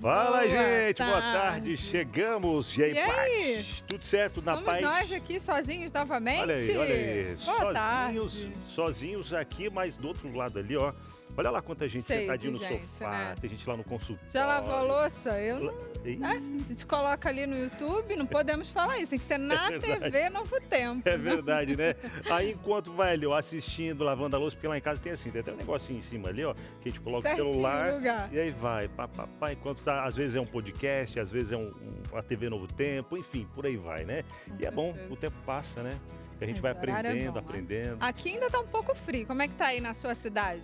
Fala, Boa gente, boa tarde. tarde, chegamos. E aí, E aí? paz? Tudo certo, na Somos paz? nós aqui sozinhos novamente. Olha aí, Boa tarde. sozinhos aqui, mas do outro lado ali, ó. Olha lá quanta gente Cheio sentadinho de no gente, sofá, né? tem gente lá no consultório. Já lavou a louça? Eu não. Ih, A gente coloca ali no YouTube, não podemos falar isso, tem que ser na verdade. TV Novo Tempo. É verdade, né? Aí enquanto vai ali, ó, assistindo, lavando a louça, porque lá em casa tem assim, tem até um negocinho em cima ali, ó, que a gente coloca Certinho o celular no lugar. e aí vai, pá, enquanto tá, às vezes é um podcast, às vezes é uma TV Novo Tempo, enfim, por aí vai, né? E é bom, certeza. o tempo passa, né? E a gente Esse vai horário é aprendendo, bom, aprendendo. Aqui ainda tá um pouco frio. Como é que tá aí na sua cidade?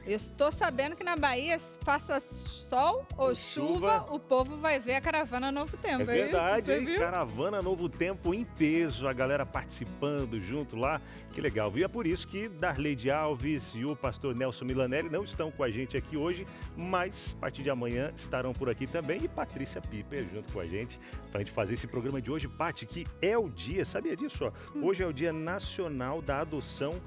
Eu estou sabendo que na Bahia, faça sol ou chuva, o povo vai ver a caravana Novo Tempo. É verdade, isso? hein? Você viu? Caravana Novo Tempo em peso, a galera participando junto lá, que legal, viu? É por isso que Darleide Alves e o pastor Nelson Milanelli não estão com a gente aqui hoje, mas a partir de amanhã estarão por aqui também e Patrícia Piper junto com a gente, pra gente fazer esse programa de hoje, Pati, que é o dia, sabia disso? Ó? Hoje é o Dia Nacional da Adoção.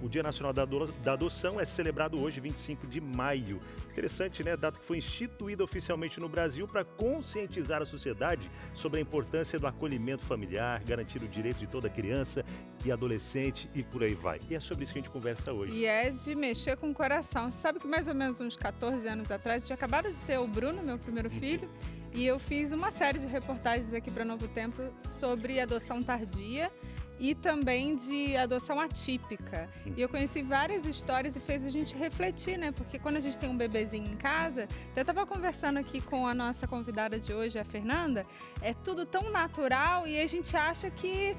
O Dia Nacional da Adoção é celebrado hoje, 25 de maio. Interessante, né? A data que foi instituída oficialmente no Brasil para conscientizar a sociedade sobre a importância do acolhimento familiar, garantir o direito de toda criança e adolescente e por aí vai. E é sobre isso que a gente conversa hoje. E é de mexer com o coração. Você sabe que mais ou menos uns 14 anos atrás, eu tinha acabado de ter o Bruno, meu primeiro filho, e eu fiz uma série de reportagens aqui para Novo Tempo sobre adoção tardia e também de adoção atípica. E eu conheci várias histórias e fez a gente refletir, né? Porque quando a gente tem um bebezinho em casa, até estava conversando aqui com a nossa convidada de hoje, a Fernanda, é tudo tão natural e a gente acha que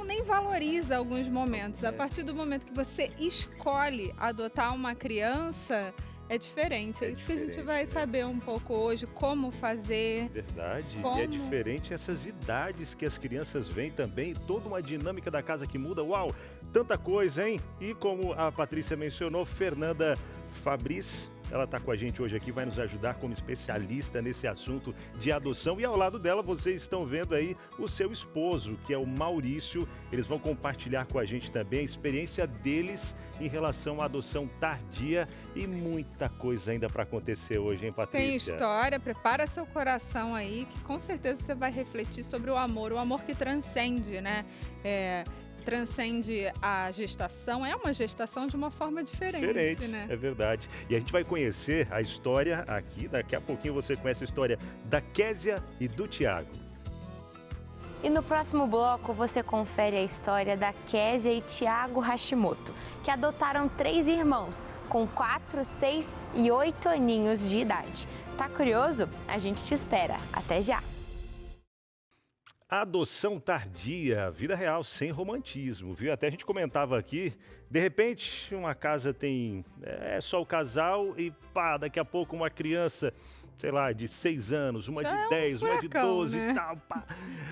nem valoriza alguns momentos. A partir do momento que você escolhe adotar uma criança, é diferente. É isso que a gente vai saber um pouco hoje, como fazer. Verdade. Como? E é diferente essas idades que as crianças vêm também, toda uma dinâmica da casa que muda. Uau, tanta coisa, hein? E como a Patrícia mencionou, Fernanda Fabris, ela está com a gente hoje aqui, vai nos ajudar como especialista nesse assunto de adoção. E ao lado dela, vocês estão vendo aí o seu esposo, que é o Maurício. Eles vão compartilhar com a gente também a experiência deles em relação à adoção tardia e muita coisa ainda para acontecer hoje, hein, Patrícia? Tem história, prepara seu coração aí, que com certeza você vai refletir sobre o amor que transcende, né? Transcende a gestação, é uma gestação de uma forma diferente, né? É verdade. E a gente vai conhecer a história aqui, daqui a pouquinho você conhece a história da Késia e do Tiago. E no próximo bloco você confere a história da Késia e Tiago Hashimoto, que adotaram 3 irmãos com 4, 6 e 8 aninhos de idade. Tá curioso? A gente te espera. Até já! Adoção tardia, vida real, sem romantismo, viu? Até a gente comentava aqui, de repente uma casa tem só o casal e pá, daqui a pouco uma criança, sei lá, de 6 anos, uma de 10, uma de 12 né? e tal, pá.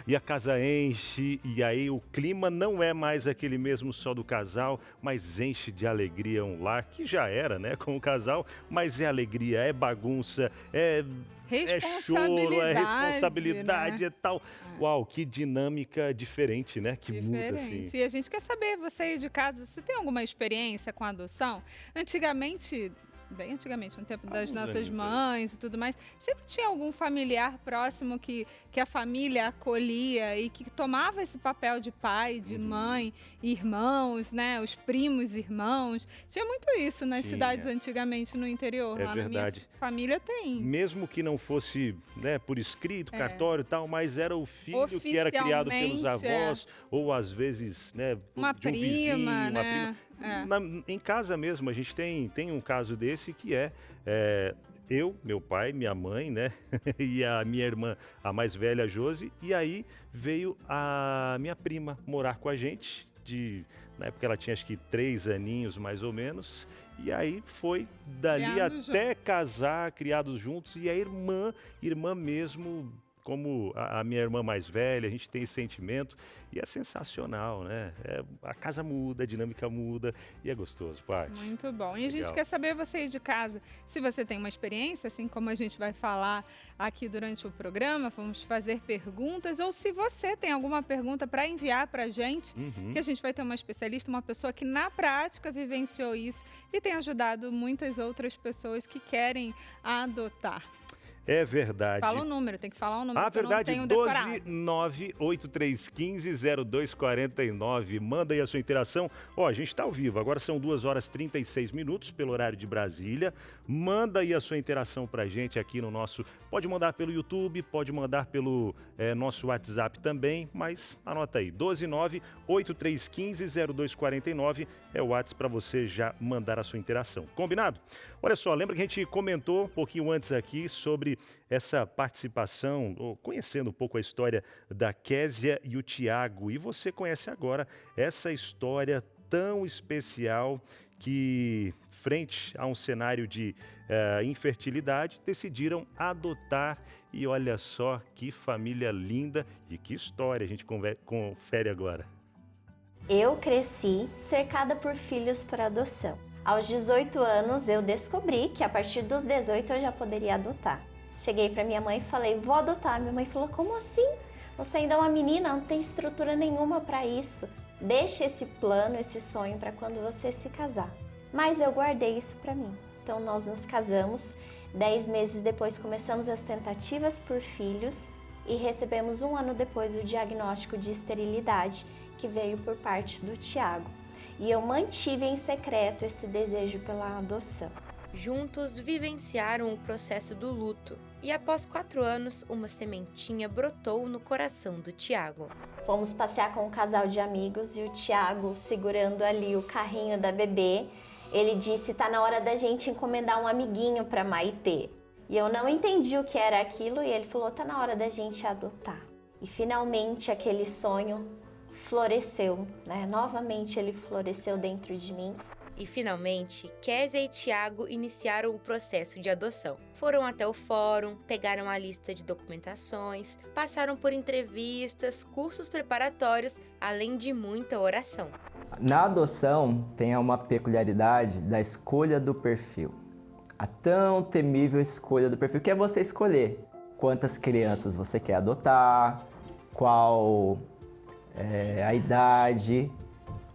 E a casa enche, e aí o clima não é mais aquele mesmo só do casal, mas enche de alegria um lar, que já era, né, com o casal, mas é alegria, é bagunça, é choro, é responsabilidade, né? é tal. Uau, que dinâmica diferente, né? Que muda, assim. E a gente quer saber, você aí de casa, você tem alguma experiência com adoção? Antigamente, bem antigamente, no tempo das nossas mães e tudo mais, sempre tinha algum familiar próximo que a família acolhia e que tomava esse papel de pai, de mãe, irmãos, né? Os primos, irmãos. Tinha muito isso nas cidades antigamente no interior. É lá verdade. Na minha família tem. Mesmo que não fosse, né, por escrito, cartório e tal, mas era o filho que era criado pelos avós, ou às vezes, né, uma de um prima, vizinho, né? uma prima. Em casa mesmo, a gente tem um caso desse que eu, meu pai, minha mãe, né? E a minha irmã, a mais velha, a Josi. E aí veio a minha prima morar com a gente. Na época ela tinha acho que 3 aninhos mais ou menos. E aí foi dali até casar, criados juntos. E a irmã mesmo como a minha irmã mais velha, a gente tem esse sentimento e é sensacional, né? A casa muda, a dinâmica muda e é gostoso, Paty. Muito bom. E a gente Legal. quer saber, você aí de casa, se você tem uma experiência, assim como a gente vai falar aqui durante o programa, vamos fazer perguntas, ou se você tem alguma pergunta para enviar para a gente, que a gente vai ter uma especialista, uma pessoa que na prática vivenciou isso e tem ajudado muitas outras pessoas que querem adotar. É verdade. Fala o número, tem que falar o número, porque verdade, eu não tenho decorado. 12983150249. Manda aí a sua interação. A gente está ao vivo, agora são 2h36 pelo horário de Brasília. Manda aí a sua interação pra gente aqui no nosso... Pode mandar pelo YouTube, pode mandar pelo nosso WhatsApp também, mas anota aí, 12983150249 é o WhatsApp para você já mandar a sua interação. Combinado? Olha só, lembra que a gente comentou um pouquinho antes aqui sobre essa participação, conhecendo um pouco a história da Késia e o Tiago. E você conhece agora essa história tão especial que, frente a um cenário de infertilidade, decidiram adotar. E olha só que família linda e que história a gente confere agora. Eu cresci cercada por filhos por adoção. Aos 18 anos eu descobri que a partir dos 18 eu já poderia adotar. Cheguei para minha mãe e falei, vou adotar. Minha mãe falou, como assim? Você ainda é uma menina, não tem estrutura nenhuma para isso. Deixe esse plano, esse sonho para quando você se casar. Mas eu guardei isso para mim. Então nós nos casamos, 10 meses depois começamos as tentativas por filhos e recebemos 1 ano depois o diagnóstico de esterilidade, que veio por parte do Tiago. E eu mantive em secreto esse desejo pela adoção. Juntos vivenciaram o processo do luto e após 4 anos, uma sementinha brotou no coração do Tiago. Fomos passear com um casal de amigos e o Tiago, segurando ali o carrinho da bebê, ele disse, tá na hora da gente encomendar um amiguinho para Maitê. E eu não entendi o que era aquilo e ele falou, tá na hora da gente adotar. E finalmente aquele sonho floresceu, né? Novamente ele floresceu dentro de mim. E finalmente, Késia e Tiago iniciaram o processo de adoção. Foram até o fórum, pegaram a lista de documentações, passaram por entrevistas, cursos preparatórios, além de muita oração. Na adoção tem uma peculiaridade da escolha do perfil. A tão temível escolha do perfil, que é você escolher quantas crianças você quer adotar, qual a idade.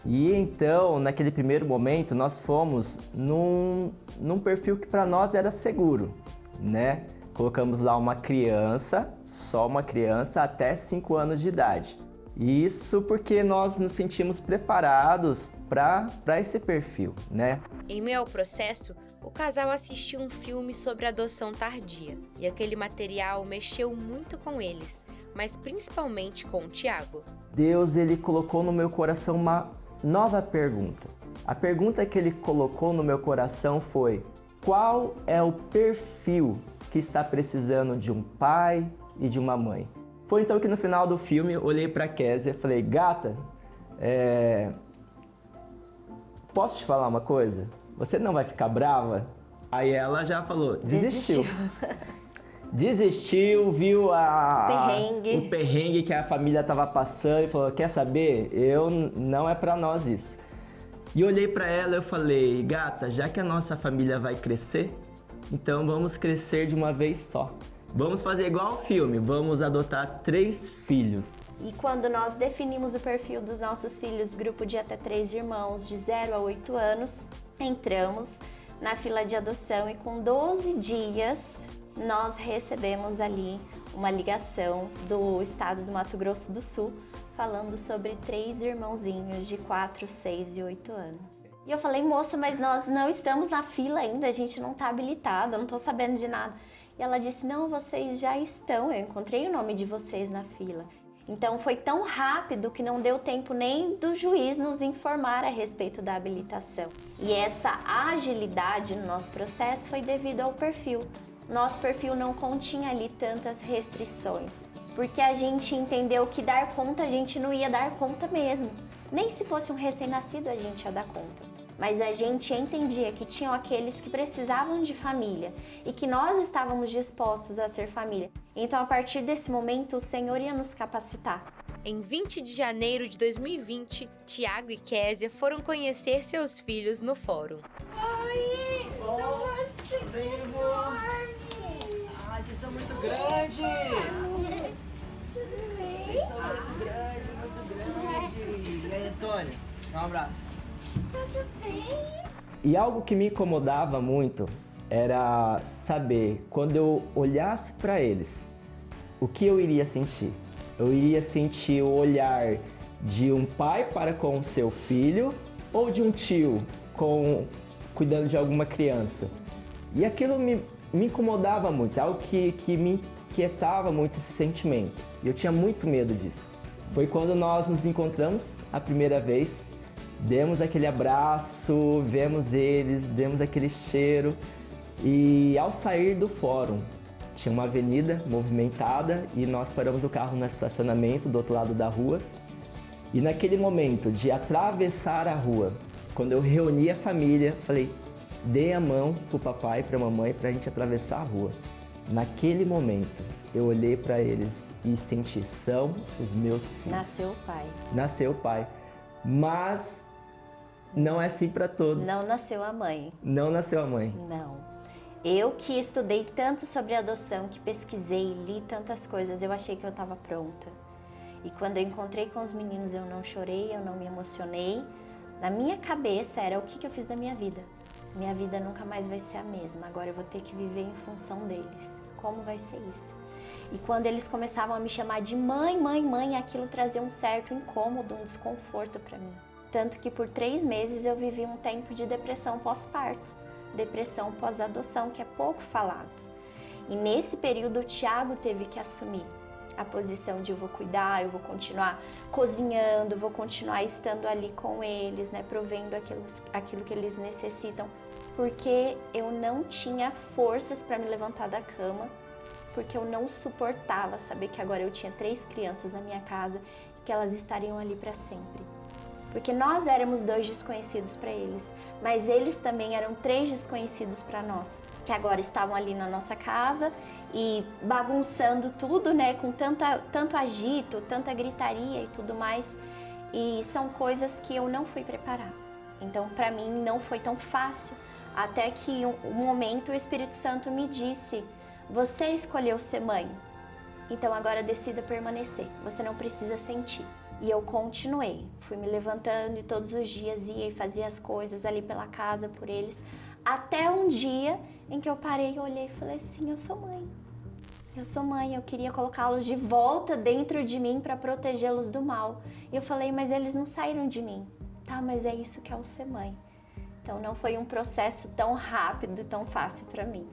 E então, naquele primeiro momento, nós fomos num perfil que para nós era seguro, né? Colocamos lá uma criança, só uma criança até 5 anos de idade. Isso porque nós nos sentimos preparados para esse perfil, né? Em meio ao processo, o casal assistiu um filme sobre adoção tardia e aquele material mexeu muito com eles, mas principalmente com o Tiago. Deus, ele colocou no meu coração uma nova pergunta. A pergunta que ele colocou no meu coração foi: qual é o perfil que está precisando de um pai e de uma mãe? Foi então que no final do filme eu olhei para a Késia e falei: gata, posso te falar uma coisa? Você não vai ficar brava? Aí ela já falou, desistiu. Desistiu, viu o perrengue que a família estava passando e falou, quer saber? Não é para nós isso. E olhei para ela e eu falei, gata, já que a nossa família vai crescer, então vamos crescer de uma vez só. Vamos fazer igual ao filme, vamos adotar 3 filhos. E quando nós definimos o perfil dos nossos filhos, grupo de até 3 irmãos, de 0 a 8 anos, entramos na fila de adoção e com 12 dias nós recebemos ali uma ligação do estado do Mato Grosso do Sul falando sobre 3 irmãozinhos de 4, 6 e 8 anos. E eu falei, moça, mas nós não estamos na fila ainda, a gente não está habilitado, eu não estou sabendo de nada. E ela disse, não, vocês já estão, eu encontrei o nome de vocês na fila. Então foi tão rápido que não deu tempo nem do juiz nos informar a respeito da habilitação. E essa agilidade no nosso processo foi devido ao perfil. Nosso perfil não continha ali tantas restrições, porque a gente entendeu que dar conta a gente não ia dar conta mesmo. Nem se fosse um recém-nascido a gente ia dar conta. Mas a gente entendia que tinham aqueles que precisavam de família e que nós estávamos dispostos a ser família. Então, a partir desse momento, o Senhor ia nos capacitar. Em 20 de janeiro de 2020, Tiago e Késia foram conhecer seus filhos no fórum. Ai, vocês são muito grandes! Vocês são muito grandes! E aí, Antônio? Dá um abraço. E algo que me incomodava muito era saber, quando eu olhasse para eles, o que eu iria sentir. Eu iria sentir o olhar de um pai para com o seu filho ou de um tio cuidando de alguma criança. E aquilo me incomodava muito, algo que me inquietava muito esse sentimento. E eu tinha muito medo disso. Foi quando nós nos encontramos a primeira vez, demos aquele abraço, vemos eles, demos aquele cheiro. E ao sair do fórum, tinha uma avenida movimentada e nós paramos o carro no estacionamento do outro lado da rua. E naquele momento de atravessar a rua, quando eu reuni a família, falei, dê a mão pro papai e pra mamãe pra gente atravessar a rua. Naquele momento, eu olhei pra eles e senti, são os meus filhos. Nasceu o pai. Nasceu o pai. Mas não é assim pra todos. Não nasceu a mãe. Não nasceu a mãe. Não. Eu que estudei tanto sobre adoção, que pesquisei, li tantas coisas, eu achei que eu estava pronta. E quando eu encontrei com os meninos, eu não chorei, eu não me emocionei. Na minha cabeça era o que eu fiz da minha vida. Minha vida nunca mais vai ser a mesma, agora eu vou ter que viver em função deles. Como vai ser isso? E quando eles começavam a me chamar de mãe, mãe, mãe, aquilo trazia um certo incômodo, um desconforto para mim. Tanto que por 3 meses eu vivi um tempo de depressão pós-parto. Depressão pós-adoção, que é pouco falado. E nesse período o Tiago teve que assumir a posição de eu vou cuidar, eu vou continuar cozinhando, vou continuar estando ali com eles, né, provendo aquilo que eles necessitam, porque eu não tinha forças para me levantar da cama, porque eu não suportava saber que agora eu tinha 3 crianças na minha casa e que elas estariam ali para sempre. Porque nós éramos 2 desconhecidos para eles, mas eles também eram 3 desconhecidos para nós, que agora estavam ali na nossa casa e bagunçando tudo, né, com tanto agito, tanta gritaria e tudo mais, e são coisas que eu não fui preparar. Então, para mim, não foi tão fácil, até que um momento o Espírito Santo me disse, você escolheu ser mãe, então agora decida permanecer, você não precisa sentir. E eu continuei, fui me levantando e todos os dias ia e fazia as coisas ali pela casa por eles, até um dia em que eu parei, olhei e falei assim, eu sou mãe. Eu sou mãe, eu queria colocá-los de volta dentro de mim para protegê-los do mal. E eu falei, mas eles não saíram de mim. Tá, mas é isso que é o ser mãe. Então não foi um processo tão rápido e tão fácil para mim.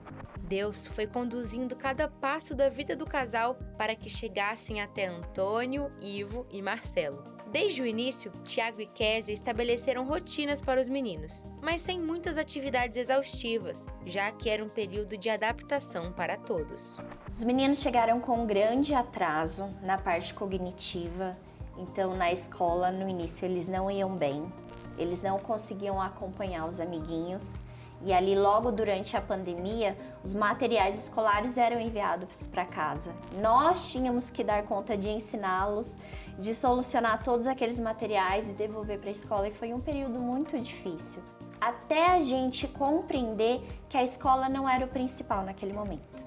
Deus foi conduzindo cada passo da vida do casal para que chegassem até Antônio, Ivo e Marcelo. Desde o início, Tiago e Késia estabeleceram rotinas para os meninos, mas sem muitas atividades exaustivas, já que era um período de adaptação para todos. Os meninos chegaram com um grande atraso na parte cognitiva, então na escola, no início, eles não iam bem, eles não conseguiam acompanhar os amiguinhos, e ali logo durante a pandemia, os materiais escolares eram enviados para casa. Nós tínhamos que dar conta de ensiná-los, de solucionar todos aqueles materiais e devolver para a escola, e foi um período muito difícil. Até a gente compreender que a escola não era o principal naquele momento.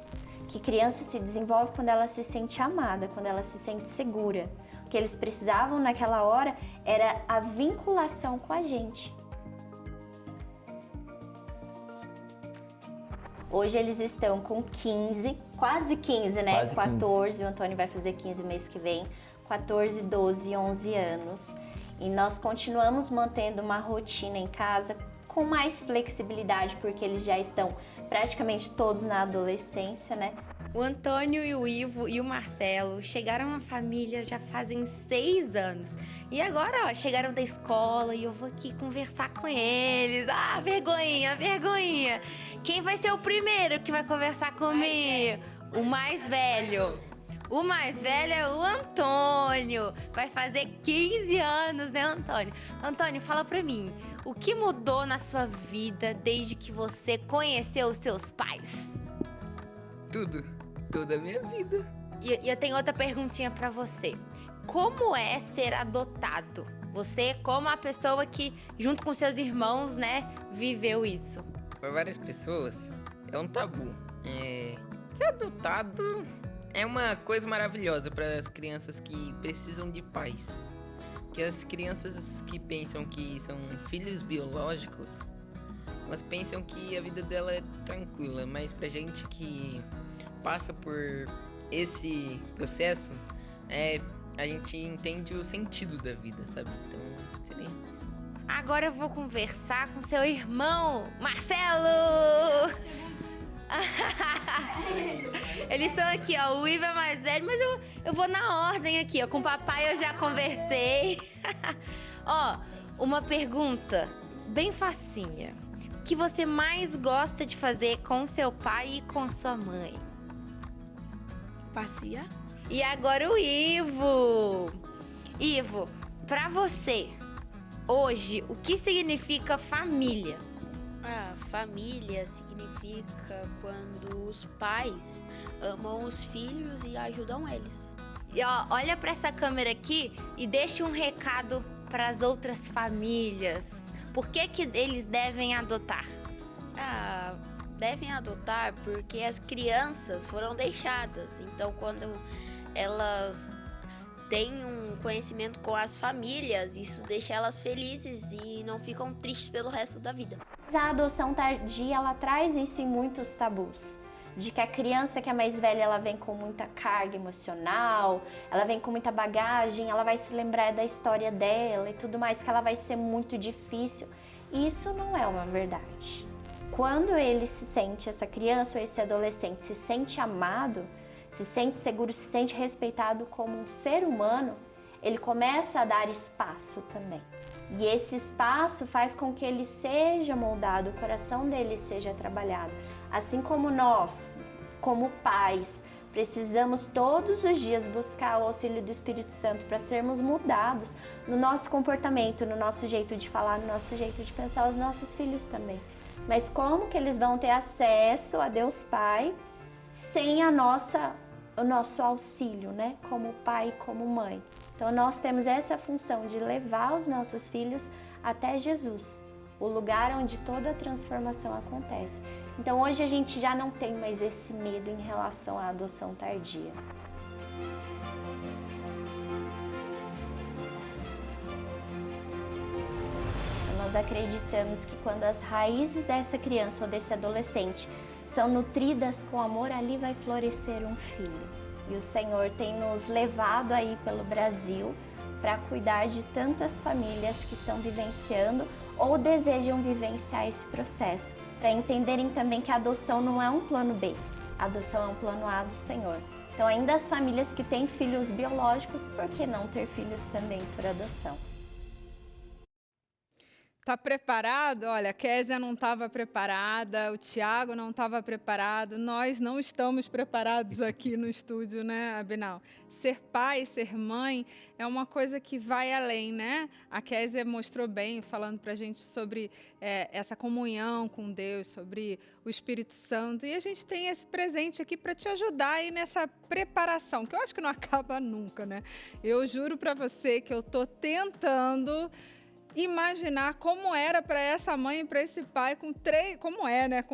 Que criança se desenvolve quando ela se sente amada, quando ela se sente segura. O que eles precisavam naquela hora era a vinculação com a gente. Hoje eles estão com 15, quase 15, né? Quase 14, o Antônio vai fazer 15 mês que vem. 14, 12, 11 anos. E nós continuamos mantendo uma rotina em casa com mais flexibilidade, porque eles já estão praticamente todos na adolescência, né? O Antônio e o Ivo e o Marcelo chegaram à família já fazem 6 anos. E agora, ó, chegaram da escola e eu vou aqui conversar com eles. Ah, vergonhinha, vergonhinha. Quem vai ser o primeiro que vai conversar comigo? O mais velho. O mais velho é o Antônio. Vai fazer 15 anos, né, Antônio? Antônio, fala pra mim, o que mudou na sua vida desde que você conheceu os seus pais? Tudo. toda a minha vida. E eu tenho outra perguntinha pra você. Como é ser adotado? Você, como a pessoa que, junto com seus irmãos, né, viveu isso? Para várias pessoas, é um tabu. Ser adotado é uma coisa maravilhosa para as crianças que precisam de pais. Que as crianças que pensam que são filhos biológicos, elas pensam que a vida dela é tranquila, mas pra gente que passa por esse processo, a gente entende o sentido da vida, sabe? Então, seria isso. Agora eu vou conversar com seu irmão, Marcelo! Eles estão aqui, ó, o Ivo é mais velho, mas eu vou na ordem aqui, ó. Com o papai eu já conversei. Ó, uma pergunta bem facinha. O que você mais gosta de fazer com seu pai e com sua mãe? Passear? E agora o Ivo. Ivo, pra você, hoje, o que significa família? Família significa quando os pais amam os filhos e ajudam eles. E ó, olha pra essa câmera aqui e deixa um recado para as outras famílias. Por que eles devem adotar? Devem adotar porque as crianças foram deixadas. Então, quando elas têm um conhecimento com as famílias, isso deixa elas felizes e não ficam tristes pelo resto da vida. A adoção tardia, ela traz em si muitos tabus. De que a criança que é mais velha, ela vem com muita carga emocional, ela vem com muita bagagem, ela vai se lembrar da história dela e tudo mais, que ela vai ser muito difícil. Isso não é uma verdade. Quando ele se sente, essa criança ou esse adolescente se sente amado, se sente seguro, se sente respeitado como um ser humano, ele começa a dar espaço também. E esse espaço faz com que ele seja moldado, o coração dele seja trabalhado. Assim como nós, como pais, precisamos todos os dias buscar o auxílio do Espírito Santo para sermos mudados no nosso comportamento, no nosso jeito de falar, no nosso jeito de pensar, os nossos filhos também. Mas como que eles vão ter acesso a Deus Pai sem o nosso auxílio, né? Como pai e como mãe. Então nós temos essa função de levar os nossos filhos até Jesus, o lugar onde toda a transformação acontece. Então hoje a gente já não tem mais esse medo em relação à adoção tardia. Nós acreditamos que quando as raízes dessa criança ou desse adolescente são nutridas com amor, ali vai florescer um filho. E o Senhor tem nos levado aí pelo Brasil para cuidar de tantas famílias que estão vivenciando ou desejam vivenciar esse processo, para entenderem também que a adoção não é um plano B, a adoção é um plano A do Senhor. Então, ainda as famílias que têm filhos biológicos, por que não ter filhos também por adoção? Tá preparado? Olha, a Késia não estava preparada, o Tiago não estava preparado, nós não estamos preparados aqui no estúdio, né, Abinal? Ser pai, ser mãe é uma coisa que vai além, né? A Késia mostrou bem, falando pra gente sobre essa comunhão com Deus, sobre o Espírito Santo, e a gente tem esse presente aqui para te ajudar aí nessa preparação, que eu acho que não acaba nunca, né? Eu juro para você que eu tô tentando imaginar como era para essa mãe e para esse pai com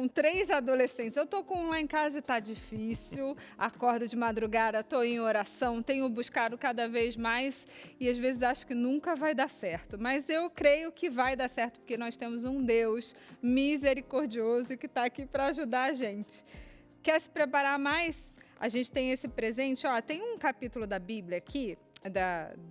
três adolescentes. Eu tô com um lá em casa e tá difícil, acordo de madrugada, tô em oração, tenho buscado cada vez mais e às vezes acho que nunca vai dar certo, mas eu creio que vai dar certo porque nós temos um Deus misericordioso que está aqui para ajudar a gente. Quer se preparar mais? A gente tem esse presente, ó, tem um capítulo da Bíblia aqui,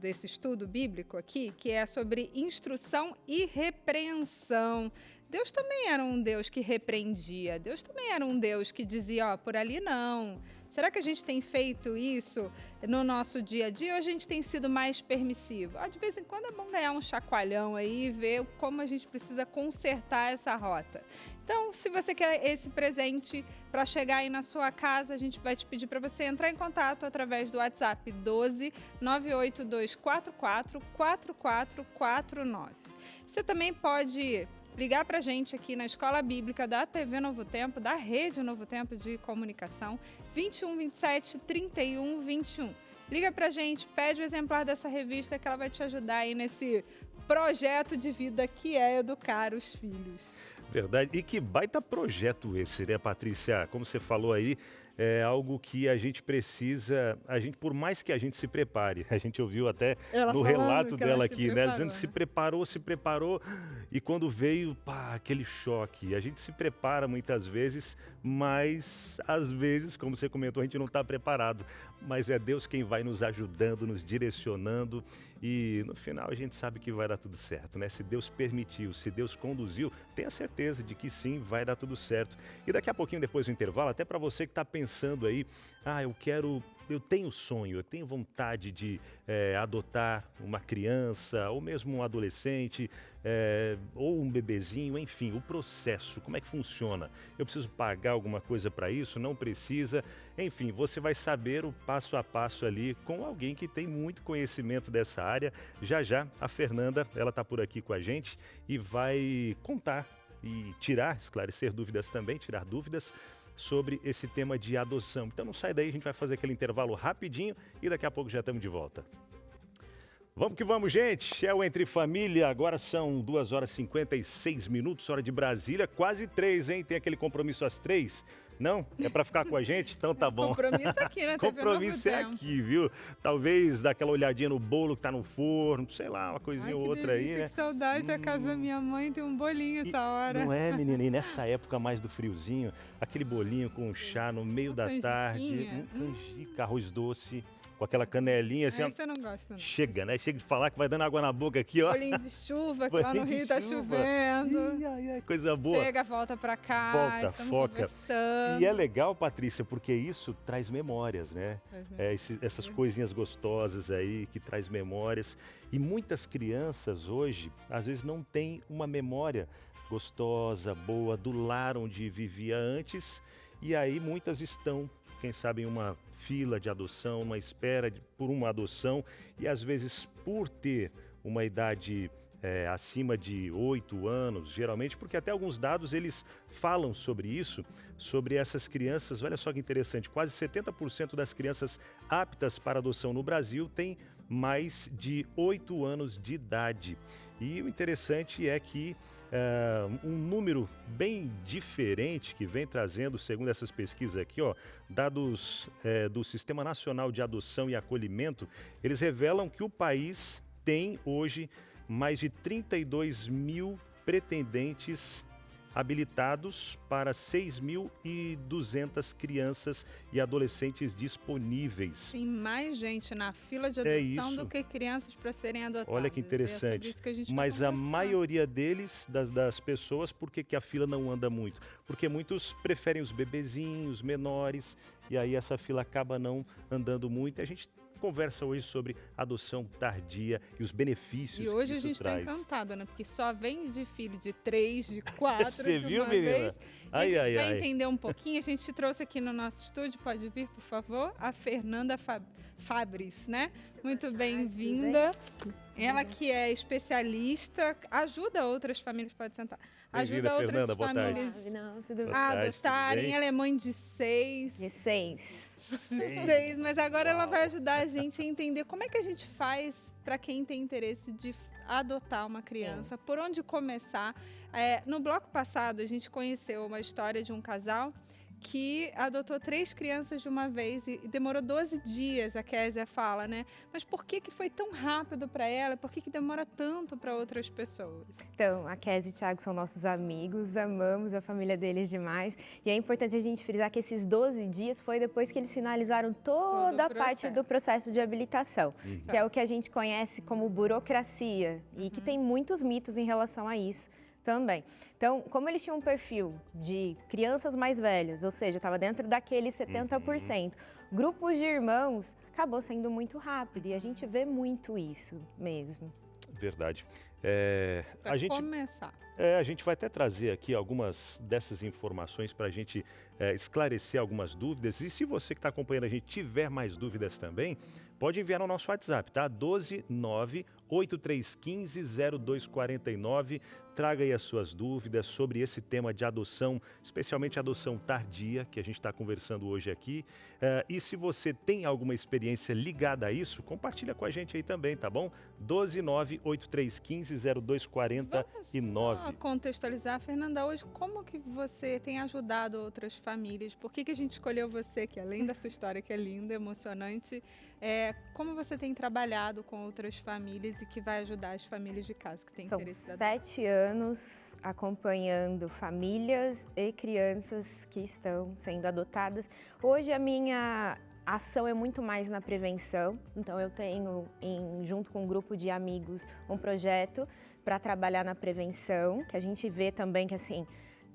desse estudo bíblico aqui, que é sobre instrução e repreensão. Deus também era um Deus que repreendia, Deus também era um Deus que dizia, ó, por ali não. Será que a gente tem feito isso no nosso dia a dia ou a gente tem sido mais permissivo? De vez em quando é bom ganhar um chacoalhão aí e ver como a gente precisa consertar essa rota. Então, se você quer esse presente para chegar aí na sua casa, a gente vai te pedir para você entrar em contato através do WhatsApp 12 98244 4449. Você também pode ligar pra gente aqui na Escola Bíblica da TV Novo Tempo, da Rede Novo Tempo de Comunicação, 21 27 31 21. Liga pra gente, pede o exemplar dessa revista que ela vai te ajudar aí nesse projeto de vida que é educar os filhos. Verdade. E que baita projeto esse, né, Patrícia? Como você falou aí, é algo que a gente precisa, por mais que a gente se prepare, a gente ouviu até Ela no falando relato que ela dela se aqui, né? preparou, Dizendo que se preparou, e quando veio, pá, aquele choque. A gente se prepara muitas vezes, mas às vezes, como você comentou, a gente não está preparado. Mas é Deus quem vai nos ajudando, nos direcionando, e no final a gente sabe que vai dar tudo certo, né? Se Deus permitiu, se Deus conduziu, tenha certeza de que sim, vai dar tudo certo. E daqui a pouquinho, depois do intervalo, até para você que está pensando aí, eu tenho sonho, eu tenho vontade de adotar uma criança, ou mesmo um adolescente, ou um bebezinho, enfim, o processo, como é que funciona? Eu preciso pagar alguma coisa para isso? Não precisa? Enfim, você vai saber o passo a passo ali com alguém que tem muito conhecimento dessa área. Já já, a Fernanda, ela está por aqui com a gente e vai contar e esclarecer dúvidas também, tirar dúvidas sobre esse tema de adoção. Então não sai daí, a gente vai fazer aquele intervalo rapidinho e daqui a pouco já estamos de volta. Vamos que vamos, gente. É o Entre Família. Agora são 2h56, hora de Brasília. Quase 3, hein? Tem aquele compromisso às 3? Não? É para ficar com a gente? Então tá bom. Compromisso aqui, né? Compromisso é aqui, viu? Talvez dar aquela olhadinha no bolo que tá no forno, sei lá, uma coisinha ou outra delícia, aí, né? Que saudade da casa da minha mãe, tem um bolinho essa hora. Não é, menina? E nessa época mais do friozinho, aquele bolinho com chá no meio da tarde, canjica, arroz doce, com aquela canelinha assim. Aí você não gosta, não. Chega, né? Chega de falar que vai dando água na boca aqui, ó. Bolinho de chuva, que lá no Rio tá chovendo. Ai, coisa boa. Chega, volta pra cá, Volta, foca. Conversando. E é legal, Patrícia, porque isso traz memórias, né? Essas coisinhas gostosas aí que traz memórias. E muitas crianças hoje, às vezes, não têm uma memória gostosa, boa, do lar onde vivia antes. E aí muitas estão, quem sabe, em uma fila de adoção, uma espera por uma adoção. E às vezes, por ter uma idade acima de 8 anos, geralmente, porque até alguns dados eles falam sobre isso, sobre essas crianças. Olha só que interessante, quase 70% das crianças aptas para adoção no Brasil têm mais de 8 anos de idade. E o interessante é que um número bem diferente que vem trazendo, segundo essas pesquisas aqui, ó, dados do Sistema Nacional de Adoção e Acolhimento, eles revelam que o país tem hoje mais de 32 mil pretendentes habilitados para 6.200 crianças e adolescentes disponíveis. Tem mais gente na fila de adoção do que crianças para serem adotadas. Olha que interessante. Mas a maioria deles, das pessoas, por que a fila não anda muito? Porque muitos preferem os bebezinhos menores e aí essa fila acaba não andando muito. A gente conversa hoje sobre adoção tardia e os benefícios que isso traz. E hoje a gente está encantada, né? Porque só vem de filho de 3, de 4, Você de viu, uma menina? vez. A gente vai entender um pouquinho. A gente trouxe aqui no nosso estúdio, pode vir, por favor, a Fernanda Fabris, né? Muito bem-vinda. Ela que é especialista, ajuda outras famílias, pode sentar. Ajuda outras Fernanda, famílias a adotarem. Ela é mãe de 6. De 6. 6, mas agora ela vai ajudar a gente a entender como é que a gente faz para quem tem interesse de adotar uma criança, por onde começar. No bloco passado, a gente conheceu uma história de um casal que adotou 3 crianças de uma vez e demorou 12 dias, a Kézia fala, né? Mas por que foi tão rápido para ela? Por que demora tanto para outras pessoas? Então, a Kézia e o Thiago são nossos amigos, amamos a família deles demais. E é importante a gente frisar que esses 12 dias foi depois que eles finalizaram toda a parte do processo de habilitação, que é o que a gente conhece como burocracia e que tem muitos mitos em relação a isso também. Então, como eles tinham um perfil de crianças mais velhas, ou seja, estava dentro daqueles 70%, grupos de irmãos, acabou sendo muito rápido e a gente vê muito isso mesmo. Verdade. Para começar. A gente vai até trazer aqui algumas dessas informações para a gente esclarecer algumas dúvidas. E se você que está acompanhando a gente tiver mais dúvidas também, pode enviar no nosso WhatsApp, tá? 12983150249. Traga aí as suas dúvidas sobre esse tema de adoção, especialmente adoção tardia, que a gente está conversando hoje aqui. E se você tem alguma experiência ligada a isso, compartilha com a gente aí também, tá bom? 12983150249. Vamos só contextualizar, Fernanda, hoje como que você tem ajudado outras famílias? Por que a gente escolheu você, que além da sua história que é linda, emocionante, como você tem trabalhado com outras famílias e que vai ajudar as famílias de casa que têm interesse? São 7 anos acompanhando famílias e crianças que estão sendo adotadas. Hoje a minha ação é muito mais na prevenção, então eu tenho, junto com um grupo de amigos, um projeto para trabalhar na prevenção, que a gente vê também que assim,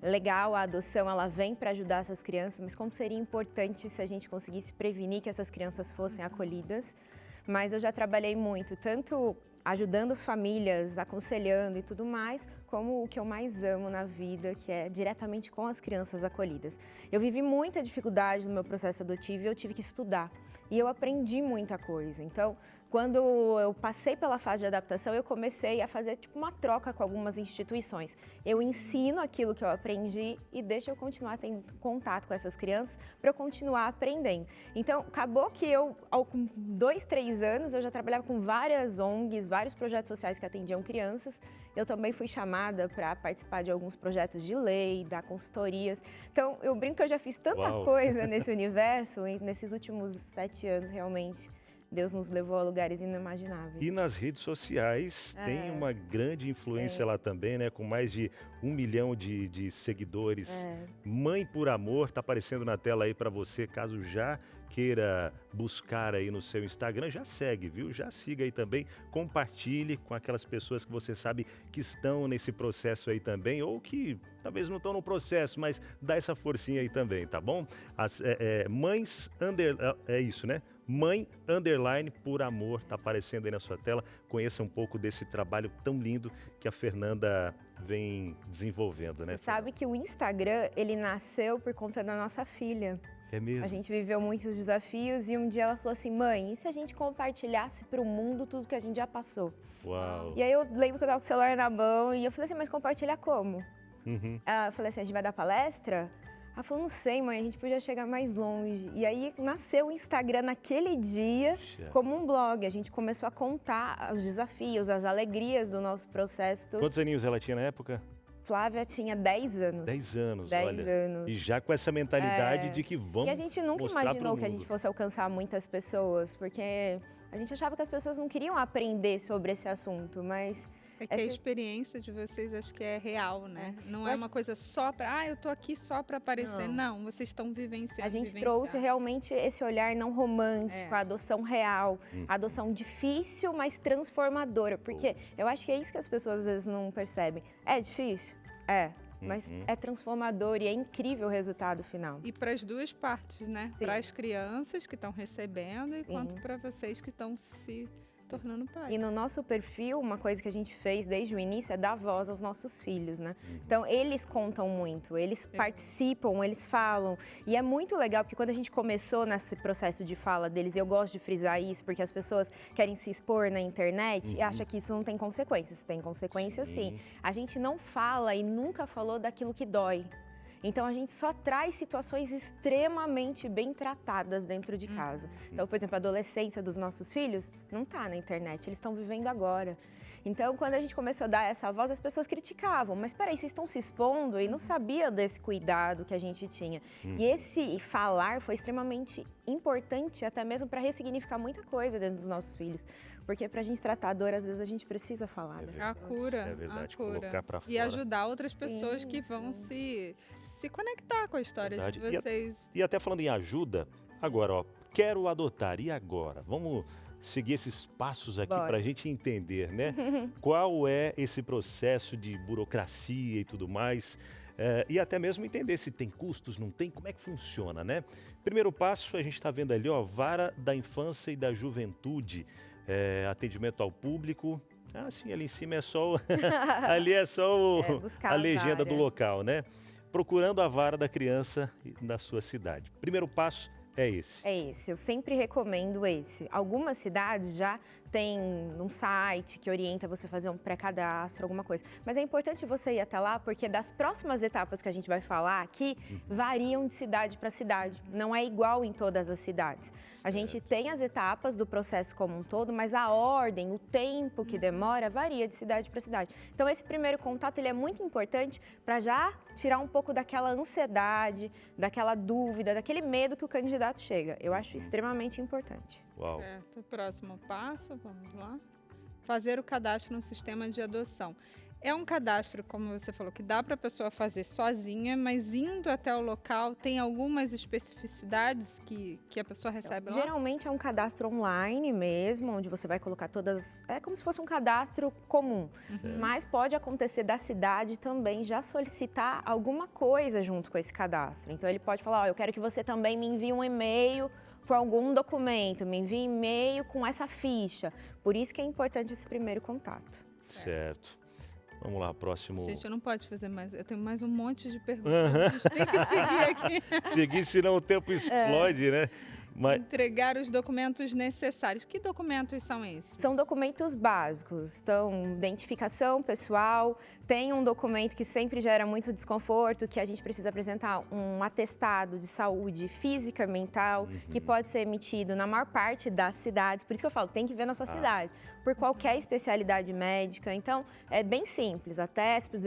legal, a adoção ela vem para ajudar essas crianças, mas como seria importante se a gente conseguisse prevenir que essas crianças fossem acolhidas. Mas eu já trabalhei muito, tanto ajudando famílias, aconselhando e tudo mais, como o que eu mais amo na vida, que é diretamente com as crianças acolhidas. Eu vivi muita dificuldade no meu processo adotivo e eu tive que estudar. E eu aprendi muita coisa. Então, quando eu passei pela fase de adaptação, eu comecei a fazer tipo uma troca com algumas instituições. Eu ensino aquilo que eu aprendi e deixo eu continuar tendo contato com essas crianças para eu continuar aprendendo. Então, acabou que eu, com 2, 3 anos, eu já trabalhava com várias ONGs, vários projetos sociais que atendiam crianças. Eu também fui chamada para participar de alguns projetos de lei, dar consultorias. Então, eu brinco que eu já fiz tanta coisa nesse universo, e nesses últimos 7 anos, realmente. Deus nos levou a lugares inimagináveis. E nas redes sociais tem uma grande influência lá também, né? Com mais de 1 milhão de seguidores. Mãe por Amor está aparecendo na tela aí para você, caso já queira buscar aí no seu Instagram, já segue, viu? Já siga aí também, compartilhe com aquelas pessoas que você sabe que estão nesse processo aí também, ou que talvez não estão no processo, mas dá essa forcinha aí também, tá bom? Mães é isso, né? Mãe _ por Amor, tá aparecendo aí na sua tela. Conheça um pouco desse trabalho tão lindo que a Fernanda vem desenvolvendo, né? Você sabe que o Instagram, ele nasceu por conta da nossa filha. É mesmo? A gente viveu muitos desafios e um dia ela falou assim, mãe, e se a gente compartilhasse para o mundo tudo que a gente já passou? Uau! E aí eu lembro que eu tava com o celular na mão e eu falei assim, mas compartilhar como? Uhum. Eu falei assim, a gente vai dar palestra? Ela falou, não sei, mãe, a gente podia chegar mais longe. E aí nasceu o Instagram naquele dia como um blog. A gente começou a contar os desafios, as alegrias do nosso processo. Quantos aninhos ela tinha na época? Flávia tinha 10 anos. 10 anos, 10 olha. anos. E já com essa mentalidade de que vamos. E a gente nunca imaginou que a gente fosse alcançar muitas pessoas, porque a gente achava que as pessoas não queriam aprender sobre esse assunto, mas... É que a experiência de vocês acho que é real, né? Não é uma coisa só para, eu tô aqui só para aparecer. Não, vocês estão vivenciando. A gente trouxe realmente esse olhar não romântico, a adoção real, a adoção difícil, mas transformadora. Porque eu acho que é isso que as pessoas às vezes não percebem. É difícil? Mas é transformador e é incrível o resultado final. E para as duas partes, né? Para as crianças que estão recebendo e quanto para vocês que estão se tornando pai. E no nosso perfil, uma coisa que a gente fez desde o início é dar voz aos nossos filhos, né? Então, eles contam muito, eles participam, eles falam. E é muito legal, porque quando a gente começou nesse processo de fala deles, eu gosto de frisar isso, porque as pessoas querem se expor na internet e acham que isso não tem consequências. Tem consequências, sim. A gente não fala e nunca falou daquilo que dói. Então, a gente só traz situações extremamente bem tratadas dentro de casa. Então, por exemplo, a adolescência dos nossos filhos não está na internet, eles estão vivendo agora. Então, quando a gente começou a dar essa voz, as pessoas criticavam. Mas, peraí, vocês estão se expondo e não sabia desse cuidado que a gente tinha. E esse falar foi extremamente importante, até mesmo para ressignificar muita coisa dentro dos nossos filhos. Porque para a gente tratar a dor, às vezes a gente precisa falar. A cura. É verdade, a cura. Colocar para fora. E ajudar outras pessoas que vão se conectar com a história de vocês. E até falando em ajuda, agora, ó, quero adotar, e agora? Vamos seguir esses passos aqui para a gente entender, né? Qual é esse processo de burocracia e tudo mais, e até mesmo entender se tem custos, não tem, como é que funciona, né? Primeiro passo, a gente está vendo ali, ó, Vara da Infância e da Juventude, atendimento ao público, Ah, sim, ali em cima é só ali é só a legenda do local, né? Procurando a vara da criança na sua cidade. Primeiro passo é esse. É esse, eu sempre recomendo esse. Algumas cidades já tem um site que orienta você a fazer um pré-cadastro, alguma coisa. Mas é importante você ir até lá, porque das próximas etapas que a gente vai falar aqui, variam de cidade para cidade. Não é igual em todas as cidades. A gente tem as etapas do processo como um todo, mas a ordem, o tempo que demora, varia de cidade para cidade. Então, esse primeiro contato ele é muito importante para já tirar um pouco daquela ansiedade, daquela dúvida, daquele medo que o candidato chega. Eu acho extremamente importante. Uau. Certo. O próximo passo, vamos lá. Fazer o cadastro no sistema de adoção. É um cadastro, como você falou, que dá para a pessoa fazer sozinha, mas indo até o local, tem algumas especificidades que a pessoa recebe lá? Geralmente é um cadastro online mesmo, onde você vai colocar todas... É como se fosse um cadastro comum. Mas pode acontecer da cidade também já solicitar alguma coisa junto com esse cadastro. Então ele pode falar, eu quero que você também me envie um e-mail com algum documento, me envie e-mail com essa ficha. Por isso que é importante esse primeiro contato. Certo. Vamos lá, próximo. Gente, eu não pode fazer mais. Eu tenho mais um monte de perguntas. A gente tem que seguir aqui. Seguir, senão o tempo explode, né? Mas... Entregar os documentos necessários. Que documentos são esses? São documentos básicos. Então, identificação pessoal. Tem um documento que sempre gera muito desconforto, que a gente precisa apresentar um atestado de saúde física, mental, que pode ser emitido na maior parte das cidades. Por isso que eu falo, tem que ver na sua cidade. Por qualquer especialidade médica. Então, é bem simples. Ateste para os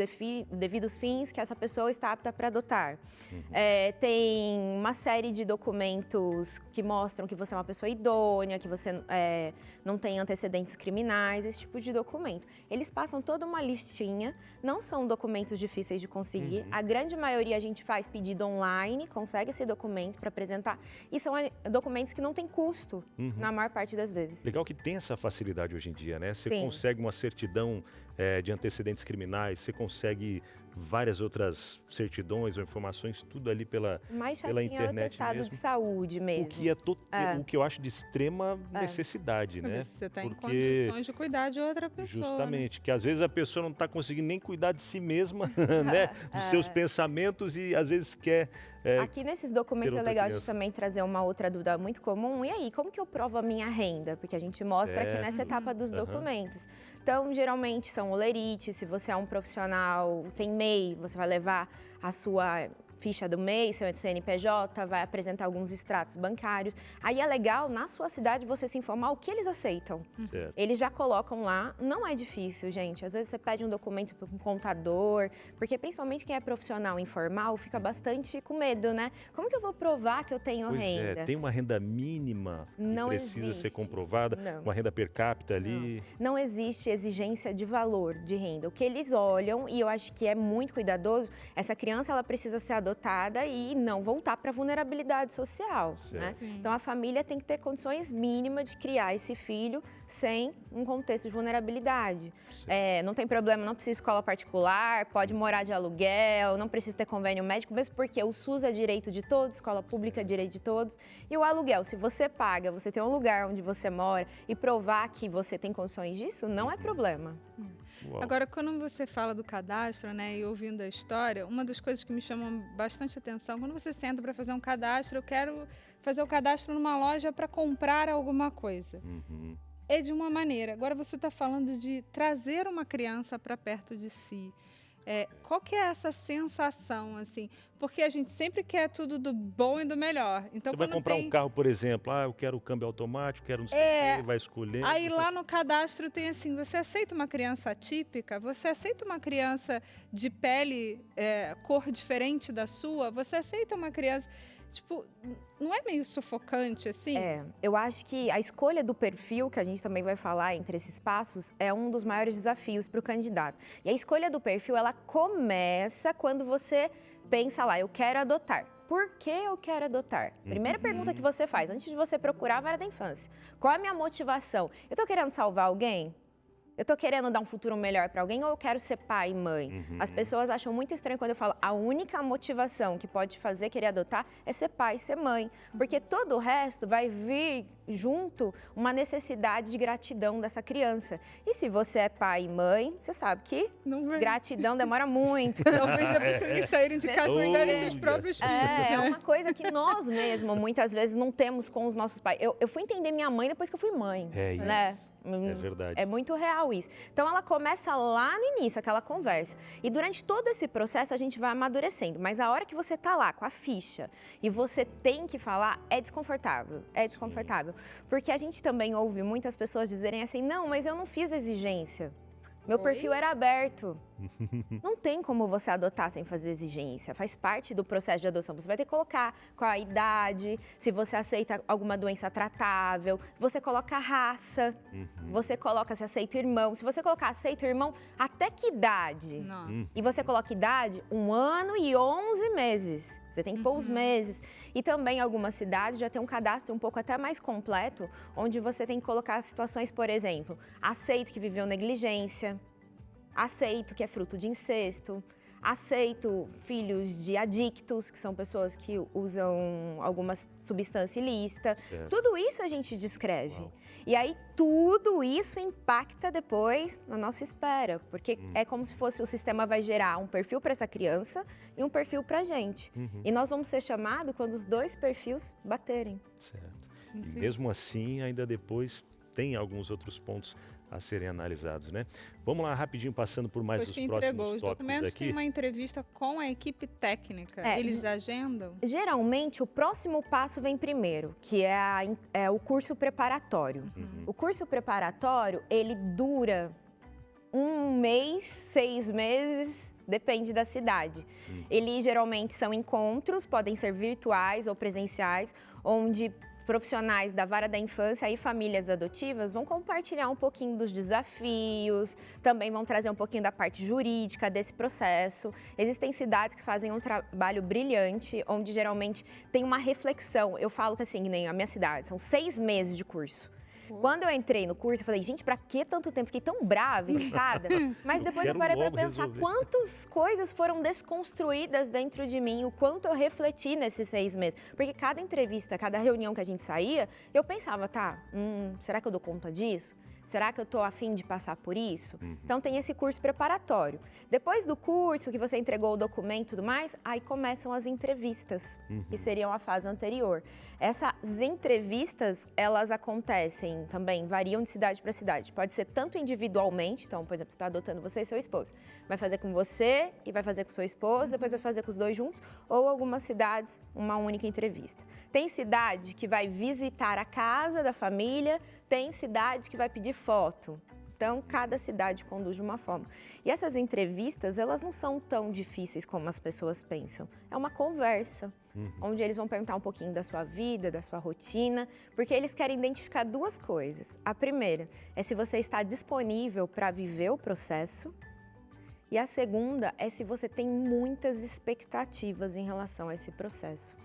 devidos fins que essa pessoa está apta para adotar. Tem uma série de documentos que mostram que você é uma pessoa idônea, que você não tem antecedentes criminais, esse tipo de documento. Eles passam toda uma listinha, não são documentos difíceis de conseguir. A grande maioria a gente faz pedido online, consegue esse documento para apresentar. E são documentos que não têm custo, na maior parte das vezes. Legal que tem essa facilidade hoje em dia, né? Você Sim. consegue uma certidão de antecedentes criminais, você consegue várias outras certidões ou informações, tudo ali pela internet é o atestado mesmo. de saúde mesmo. O que eu acho de extrema necessidade, né? Você está em condições de cuidar de outra pessoa. Justamente, que às vezes a pessoa não está conseguindo nem cuidar de si mesma, né? Dos seus pensamentos e às vezes quer... Aqui nesses documentos é legal a gente também trazer uma outra dúvida muito comum. E aí, como que eu provo a minha renda? Porque a gente mostra aqui nessa etapa dos documentos. Então, geralmente são olerite, se você é um profissional, tem MEI, você vai levar a sua ficha do MEI, seu CNPJ, vai apresentar alguns extratos bancários. Aí é legal, na sua cidade, você se informar o que eles aceitam. Certo. Eles já colocam lá, não é difícil, gente. Às vezes você pede um documento para um contador, porque principalmente quem é profissional informal fica bastante com medo, né? Como que eu vou provar que eu tenho renda? Tem uma renda mínima que não precisa existe. Ser comprovada, uma renda per capita ali. Não existe exigência de valor de renda. O que eles olham, e eu acho que é muito cuidadoso, essa criança ela precisa ser adotada e não voltar para a vulnerabilidade social, né? Então a família tem que ter condições mínimas de criar esse filho sem um contexto de vulnerabilidade. Não tem problema, não precisa de escola particular, pode morar de aluguel, não precisa ter convênio médico, mesmo porque o SUS é direito de todos, escola pública é direito de todos. E o aluguel, se você paga, você tem um lugar onde você mora e provar que você tem condições disso, não é problema. Uau. Agora, quando você fala do cadastro, né, e ouvindo a história, uma das coisas que me chamam bastante atenção, quando você senta para fazer um cadastro, eu quero fazer o cadastro numa loja para comprar alguma coisa. É de uma maneira. Agora você está falando de trazer uma criança para perto de si. Qual que é essa sensação, assim? Porque a gente sempre quer tudo do bom e do melhor. Então, você vai comprar um carro, por exemplo, eu quero o câmbio automático, quero não sei o quê, vai escolher. Aí lá no cadastro tem assim, você aceita uma criança atípica? Você aceita uma criança de pele, cor diferente da sua? Você aceita uma criança... Tipo, não é meio sufocante, assim? Eu acho que a escolha do perfil, que a gente também vai falar entre esses passos, é um dos maiores desafios para o candidato. E a escolha do perfil, ela começa quando você pensa lá, eu quero adotar. Por que eu quero adotar? Primeira pergunta que você faz, antes de você procurar a vara da infância. Qual é a minha motivação? Eu estou querendo salvar alguém? Eu tô querendo dar um futuro melhor para alguém ou eu quero ser pai e mãe? As pessoas acham muito estranho quando eu falo a única motivação que pode fazer querer adotar é ser pai e ser mãe. Porque todo o resto vai vir junto uma necessidade de gratidão dessa criança. E se você é pai e mãe, você sabe que gratidão demora muito. Talvez depois que eles saírem de casa, tiverem seus próprios filhos. É uma coisa que nós mesmos, muitas vezes, não temos com os nossos pais. Eu fui entender minha mãe depois que eu fui mãe. Né? É verdade. É muito real isso. Então, ela começa lá no início, aquela conversa. E durante todo esse processo, a gente vai amadurecendo. Mas a hora que você tá lá com a ficha e você tem que falar, é desconfortável. É desconfortável. Porque a gente também ouve muitas pessoas dizerem assim, não, mas eu não fiz exigência. Meu perfil era aberto. Não tem como você adotar sem fazer exigência. Faz parte do processo de adoção. Você vai ter que colocar qual a idade, se você aceita alguma doença tratável. Você coloca a raça. Você coloca se aceita irmão. Se você colocar aceita irmão, até que idade? E você coloca idade, 1 ano e 11 meses. Você tem que pôr os meses. E também algumas cidades já tem um cadastro um pouco até mais completo, onde você tem que colocar situações, por exemplo, aceito que viveu negligência, aceito que é fruto de incesto, aceito filhos de adictos, que são pessoas que usam alguma substância ilícita. Tudo isso a gente descreve. E aí tudo isso impacta depois na nossa espera, porque é como se fosse o sistema vai gerar um perfil para essa criança e um perfil para a gente. E nós vamos ser chamados quando os 2 perfis baterem. Certo. E mesmo assim, ainda depois tem alguns outros pontos a serem analisados, né? Vamos lá, rapidinho, passando por mais os próximos os tópicos documentos aqui. Tem uma entrevista com a equipe técnica. Eles agendam? Geralmente, o próximo passo vem primeiro, que é o curso preparatório. O curso preparatório, ele dura 1 mês, 6 meses, depende da cidade. Eles geralmente são encontros, podem ser virtuais ou presenciais, onde profissionais da vara da infância e famílias adotivas vão compartilhar um pouquinho dos desafios, também vão trazer um pouquinho da parte jurídica desse processo. Existem cidades que fazem um trabalho brilhante, onde geralmente tem uma reflexão. Eu falo que assim, nem a minha cidade, são 6 meses de curso. Quando eu entrei no curso, eu falei, gente, pra que tanto tempo? Fiquei tão brava, irritada. Mas depois eu parei pra pensar quantas coisas foram desconstruídas dentro de mim, o quanto eu refleti nesses 6 meses. Porque cada entrevista, cada reunião que a gente saía, eu pensava, será que eu dou conta disso? Será que eu estou a fim de passar por isso? Então tem esse curso preparatório. Depois do curso, que você entregou o documento e tudo mais, aí começam as entrevistas, que seriam a fase anterior. Essas entrevistas, elas acontecem também, variam de cidade para cidade. Pode ser tanto individualmente, então, por exemplo, você está adotando você e seu esposo. Vai fazer com você e vai fazer com seu esposo, depois vai fazer com os 2 juntos, ou algumas cidades, uma única entrevista. Tem cidade que vai visitar a casa da família, tem cidade que vai pedir foto. Então, cada cidade conduz de uma forma. E essas entrevistas, elas não são tão difíceis como as pessoas pensam. É uma conversa, onde eles vão perguntar um pouquinho da sua vida, da sua rotina, porque eles querem identificar 2 coisas. A primeira é se você está disponível para viver o processo. E a segunda é se você tem muitas expectativas em relação a esse processo.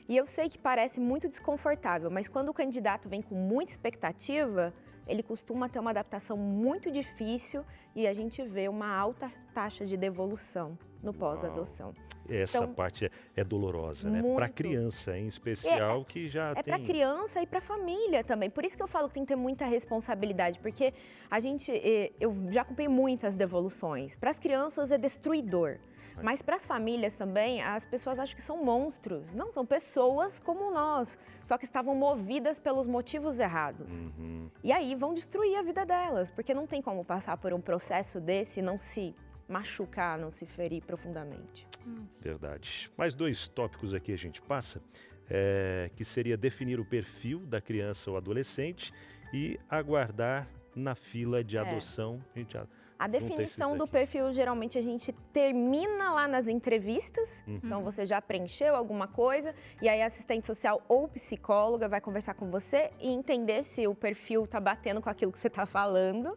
E eu sei que parece muito desconfortável, mas quando o candidato vem com muita expectativa, ele costuma ter uma adaptação muito difícil e a gente vê uma alta taxa de devolução no pós-adoção. Essa parte é dolorosa, né? Para a criança, em especial, que já tem... É para a criança e para a família também. Por isso que eu falo que tem que ter muita responsabilidade, porque eu já acompanhei muitas devoluções. Para as crianças é destruidor. Mas para as famílias também, as pessoas acham que são monstros. Não, são pessoas como nós, só que estavam movidas pelos motivos errados. E aí vão destruir a vida delas, porque não tem como passar por um processo desse e não se machucar, não se ferir profundamente. Verdade. Mais 2 tópicos aqui a gente passa, que seria definir o perfil da criança ou adolescente e aguardar na fila de adoção. A definição do perfil, geralmente, a gente termina lá nas entrevistas. Então, você já preencheu alguma coisa e aí a assistente social ou psicóloga vai conversar com você e entender se o perfil está batendo com aquilo que você está falando.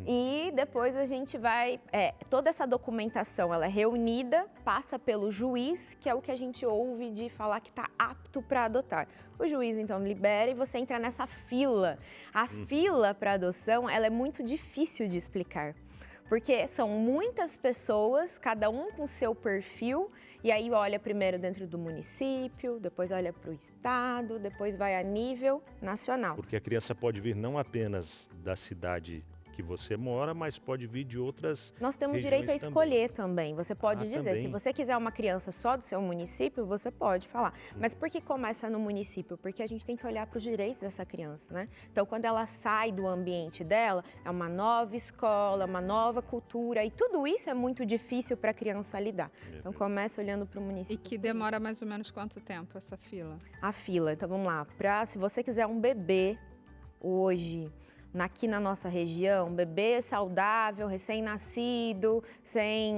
E depois a gente vai, toda essa documentação, ela é reunida, passa pelo juiz, que é o que a gente ouve de falar que está apto para adotar. O juiz, então, libera e você entra nessa fila. A fila para adoção, ela é muito difícil de explicar. Porque são muitas pessoas, cada um com seu perfil, e aí olha primeiro dentro do município, depois olha para o estado, depois vai a nível nacional. Porque a criança pode vir não apenas da cidade que você mora, mas pode vir de outras Nós temos regiões direito a escolher também. Você pode dizer, também. se você quiser uma criança só do seu município, você pode falar. Mas por que começa no município? Porque a gente tem que olhar para os direitos dessa criança, né? Então, quando ela sai do ambiente dela, é uma nova escola, uma nova cultura, e tudo isso é muito difícil para a criança lidar. Então, começa olhando para o município. E que demora mais ou menos quanto tempo essa fila? A fila, então vamos lá. Se você quiser um bebê hoje, aqui na nossa região, um bebê saudável, recém-nascido, sem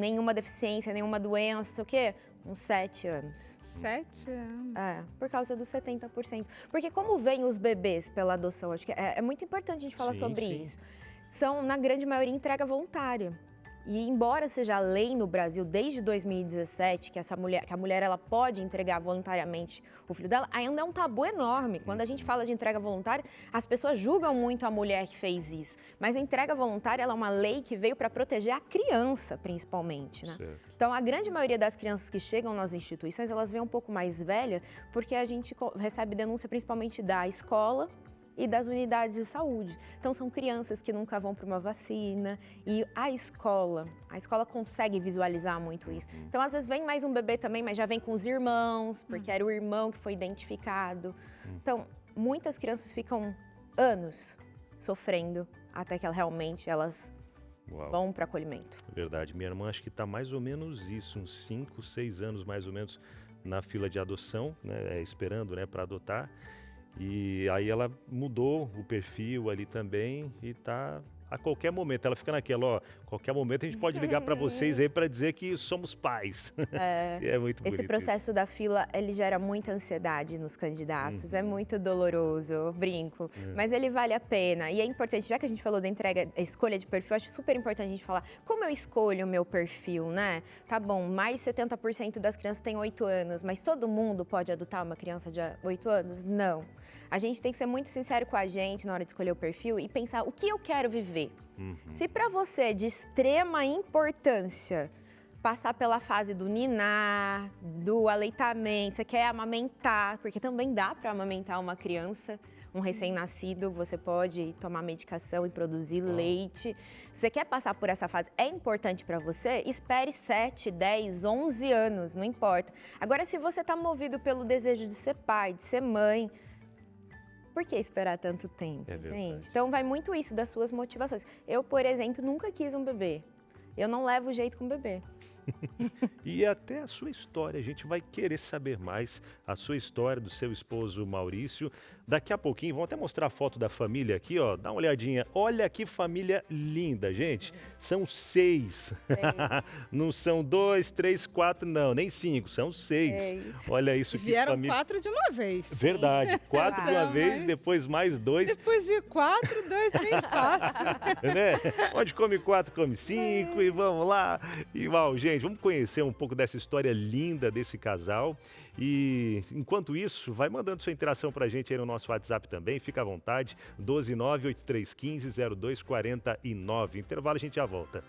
nenhuma deficiência, nenhuma doença, não sei o quê, uns 7 anos. 7 anos? Por causa dos 70%. Porque como vêm os bebês pela adoção, acho que é muito importante a gente falar sobre isso. São, na grande maioria, entrega voluntária. E embora seja lei no Brasil desde 2017 que a mulher ela pode entregar voluntariamente o filho dela, ainda é um tabu enorme. Quando a gente fala de entrega voluntária, as pessoas julgam muito a mulher que fez isso. Mas a entrega voluntária ela é uma lei que veio para proteger a criança, principalmente, né? Então, a grande maioria das crianças que chegam nas instituições, elas vêm um pouco mais velhas, porque a gente recebe denúncia principalmente da escola e das unidades de saúde. Então, são crianças que nunca vão para uma vacina e a escola consegue visualizar muito isso. Então, às vezes vem mais um bebê também, mas já vem com os irmãos, porque era o irmão que foi identificado. Então, muitas crianças ficam anos sofrendo até que elas vão para acolhimento. Verdade. Minha irmã acho que está mais ou menos isso, uns 5, 6 anos mais ou menos na fila de adoção, né, esperando, né, para adotar. E aí ela mudou o perfil ali também e tá a qualquer momento. Ela fica naquela, qualquer momento a gente pode ligar para vocês aí para dizer que somos pais. É muito bonito. Esse processo da fila, ele gera muita ansiedade nos candidatos, é muito doloroso, eu brinco, mas ele vale a pena. E é importante, já que a gente falou da escolha de perfil, acho super importante a gente falar como eu escolho o meu perfil, né? Tá bom, mais 70% das crianças têm 8 anos, mas todo mundo pode adotar uma criança de 8 anos? Não. A gente tem que ser muito sincero com a gente na hora de escolher o perfil e pensar o que eu quero viver. Se para você é de extrema importância passar pela fase do ninar, do aleitamento, você quer amamentar, porque também dá para amamentar uma criança, um recém-nascido, você pode tomar medicação e produzir leite. Você quer passar por essa fase, é importante para você? Espere 7, 10, 11 anos, não importa. Agora, se você está movido pelo desejo de ser pai, de ser mãe, por que esperar tanto tempo, entende? Então, vai muito isso das suas motivações. Eu, por exemplo, nunca quis um bebê. Eu não levo jeito com bebê. E até a sua história, a gente vai querer saber mais a sua história do seu esposo Maurício. Daqui a pouquinho, vamos até mostrar a foto da família aqui, ó. Dá uma olhadinha. Olha que família linda, gente. São 6. Não são 2, 3, 4, não, nem 5, são 6. Olha isso que vieram família. 4 de uma vez. Verdade, 4 de uma vez, depois mais 2. Depois de 4, 2 nem fácil. Né? Onde come 4, come 5 e vamos lá. E uau, gente, vamos conhecer um pouco dessa história linda desse casal. E enquanto isso, vai mandando sua interação pra gente aí no nosso WhatsApp também, fica à vontade, 12983150249. Intervalo, a gente já volta.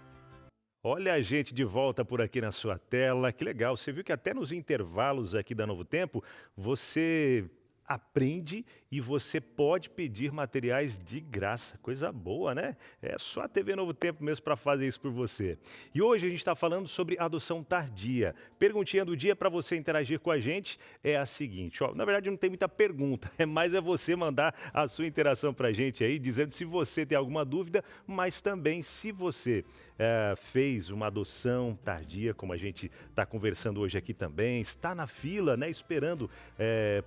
Olha a gente de volta por aqui na sua tela, que legal. Você viu que até nos intervalos aqui da Novo Tempo, você aprende e você pode pedir materiais de graça. Coisa boa, né? É só a TV Novo Tempo mesmo para fazer isso por você. E hoje a gente está falando sobre adoção tardia. Perguntinha do dia para você interagir com a gente é a seguinte, ó, na verdade não tem muita pergunta, mas é você mandar a sua interação para a gente aí, dizendo se você tem alguma dúvida, mas também se você fez uma adoção tardia, como a gente está conversando hoje aqui também, está na fila, né, esperando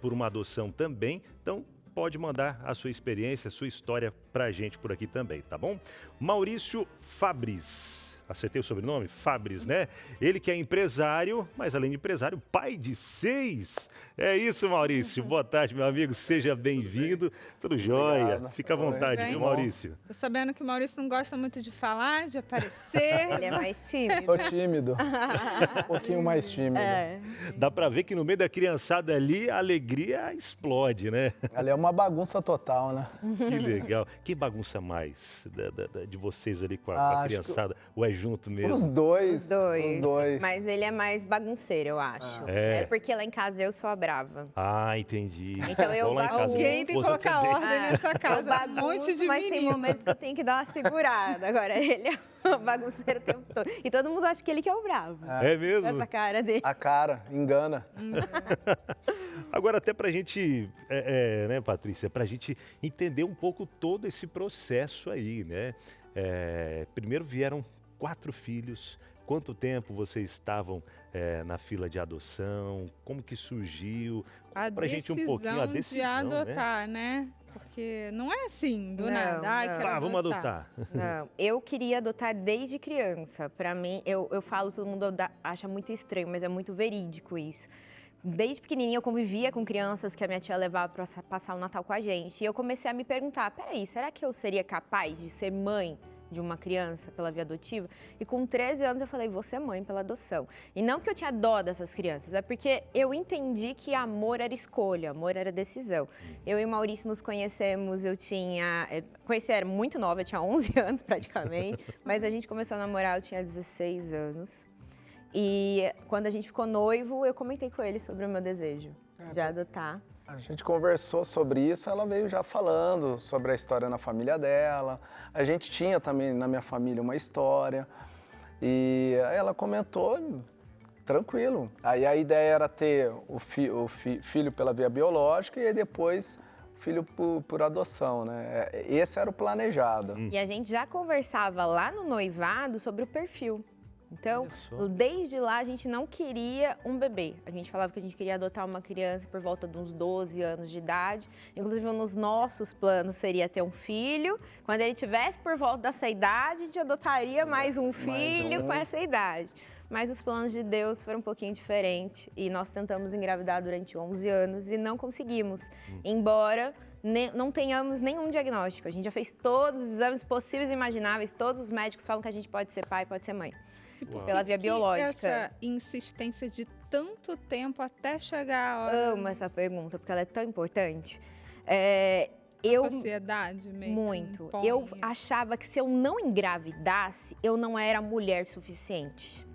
por uma adoção também, então pode mandar a sua experiência, a sua história pra gente por aqui também, tá bom? Maurício Fabris. acertei o sobrenome? Fabris, né? Ele que é empresário, mas além de empresário, pai de 6. É isso, Maurício. Boa tarde, meu amigo. Seja bem-vindo. Tudo jóia. Fica à vontade, viu, Maurício? Tô sabendo que o Maurício não gosta muito de falar, de aparecer. Ele é mais tímido. Sou tímido. Um pouquinho mais tímido. Dá pra ver que no meio da criançada ali, a alegria explode, né? Ali é uma bagunça total, né? Que legal. Que bagunça mais de vocês ali com a criançada? Ou é junto mesmo? Os dois. Mas ele é mais bagunceiro, eu acho. É porque lá em casa eu sou a brava. Ah, entendi. Então eu Alguém tem que colocar ordem nessa casa. Eu bagunço, um monte de mas menino. tem momentos que eu tenho que dar uma segurada. Agora ele é o bagunceiro o tempo todo. E todo mundo acha que ele que é o bravo. É mesmo? Essa cara dele. A cara, engana. Agora, até pra gente, né, Patrícia, pra gente entender um pouco todo esse processo aí, né? Primeiro vieram 4 filhos. Quanto tempo vocês estavam na fila de adoção? Como que surgiu? Pra gente um pouquinho a decisão de adotar, né? Porque não é assim, do Não, nada. Ai, não. quero vamos adotar. Não, eu queria adotar desde criança. Pra mim, eu falo, todo mundo acha muito estranho, mas é muito verídico isso. Desde pequenininha eu convivia com crianças que a minha tia levava para passar o Natal com a gente. E eu comecei a me perguntar, peraí, será que eu seria capaz de ser mãe de uma criança pela via adotiva? E com 13 anos eu falei, vou ser mãe pela adoção. E não porque eu tinha dó dessas crianças, é porque eu entendi que amor era escolha, amor era decisão. Eu e o Maurício nos conhecemos, conheci, era muito nova, eu tinha 11 anos praticamente, mas a gente começou a namorar, eu tinha 16 anos. E quando a gente ficou noivo, eu comentei com ele sobre o meu desejo de adotar. A gente conversou sobre isso, ela veio já falando sobre a história na família dela. A gente tinha também na minha família uma história. E aí ela comentou, tranquilo. Aí a ideia era ter o filho pela via biológica e aí depois filho por adoção, né? Esse era o planejado. E a gente já conversava lá no noivado sobre o perfil. Então, desde lá, a gente não queria um bebê. A gente falava que a gente queria adotar uma criança por volta de uns 12 anos de idade. Inclusive, nos nossos planos seria ter um filho. Quando ele tivesse por volta dessa idade, a gente adotaria mais um filho com essa idade. Mas os planos de Deus foram um pouquinho diferentes. E nós tentamos engravidar durante 11 anos e não conseguimos. Embora não tenhamos nenhum diagnóstico. A gente já fez todos os exames possíveis e imagináveis. Todos os médicos falam que a gente pode ser pai, pode ser mãe. Pela via biológica. Essa insistência de tanto tempo até chegar a hora... Amo essa pergunta, porque ela é tão importante. A sociedade mesmo. Muito. Eu achava que se eu não engravidasse, eu não era mulher suficiente.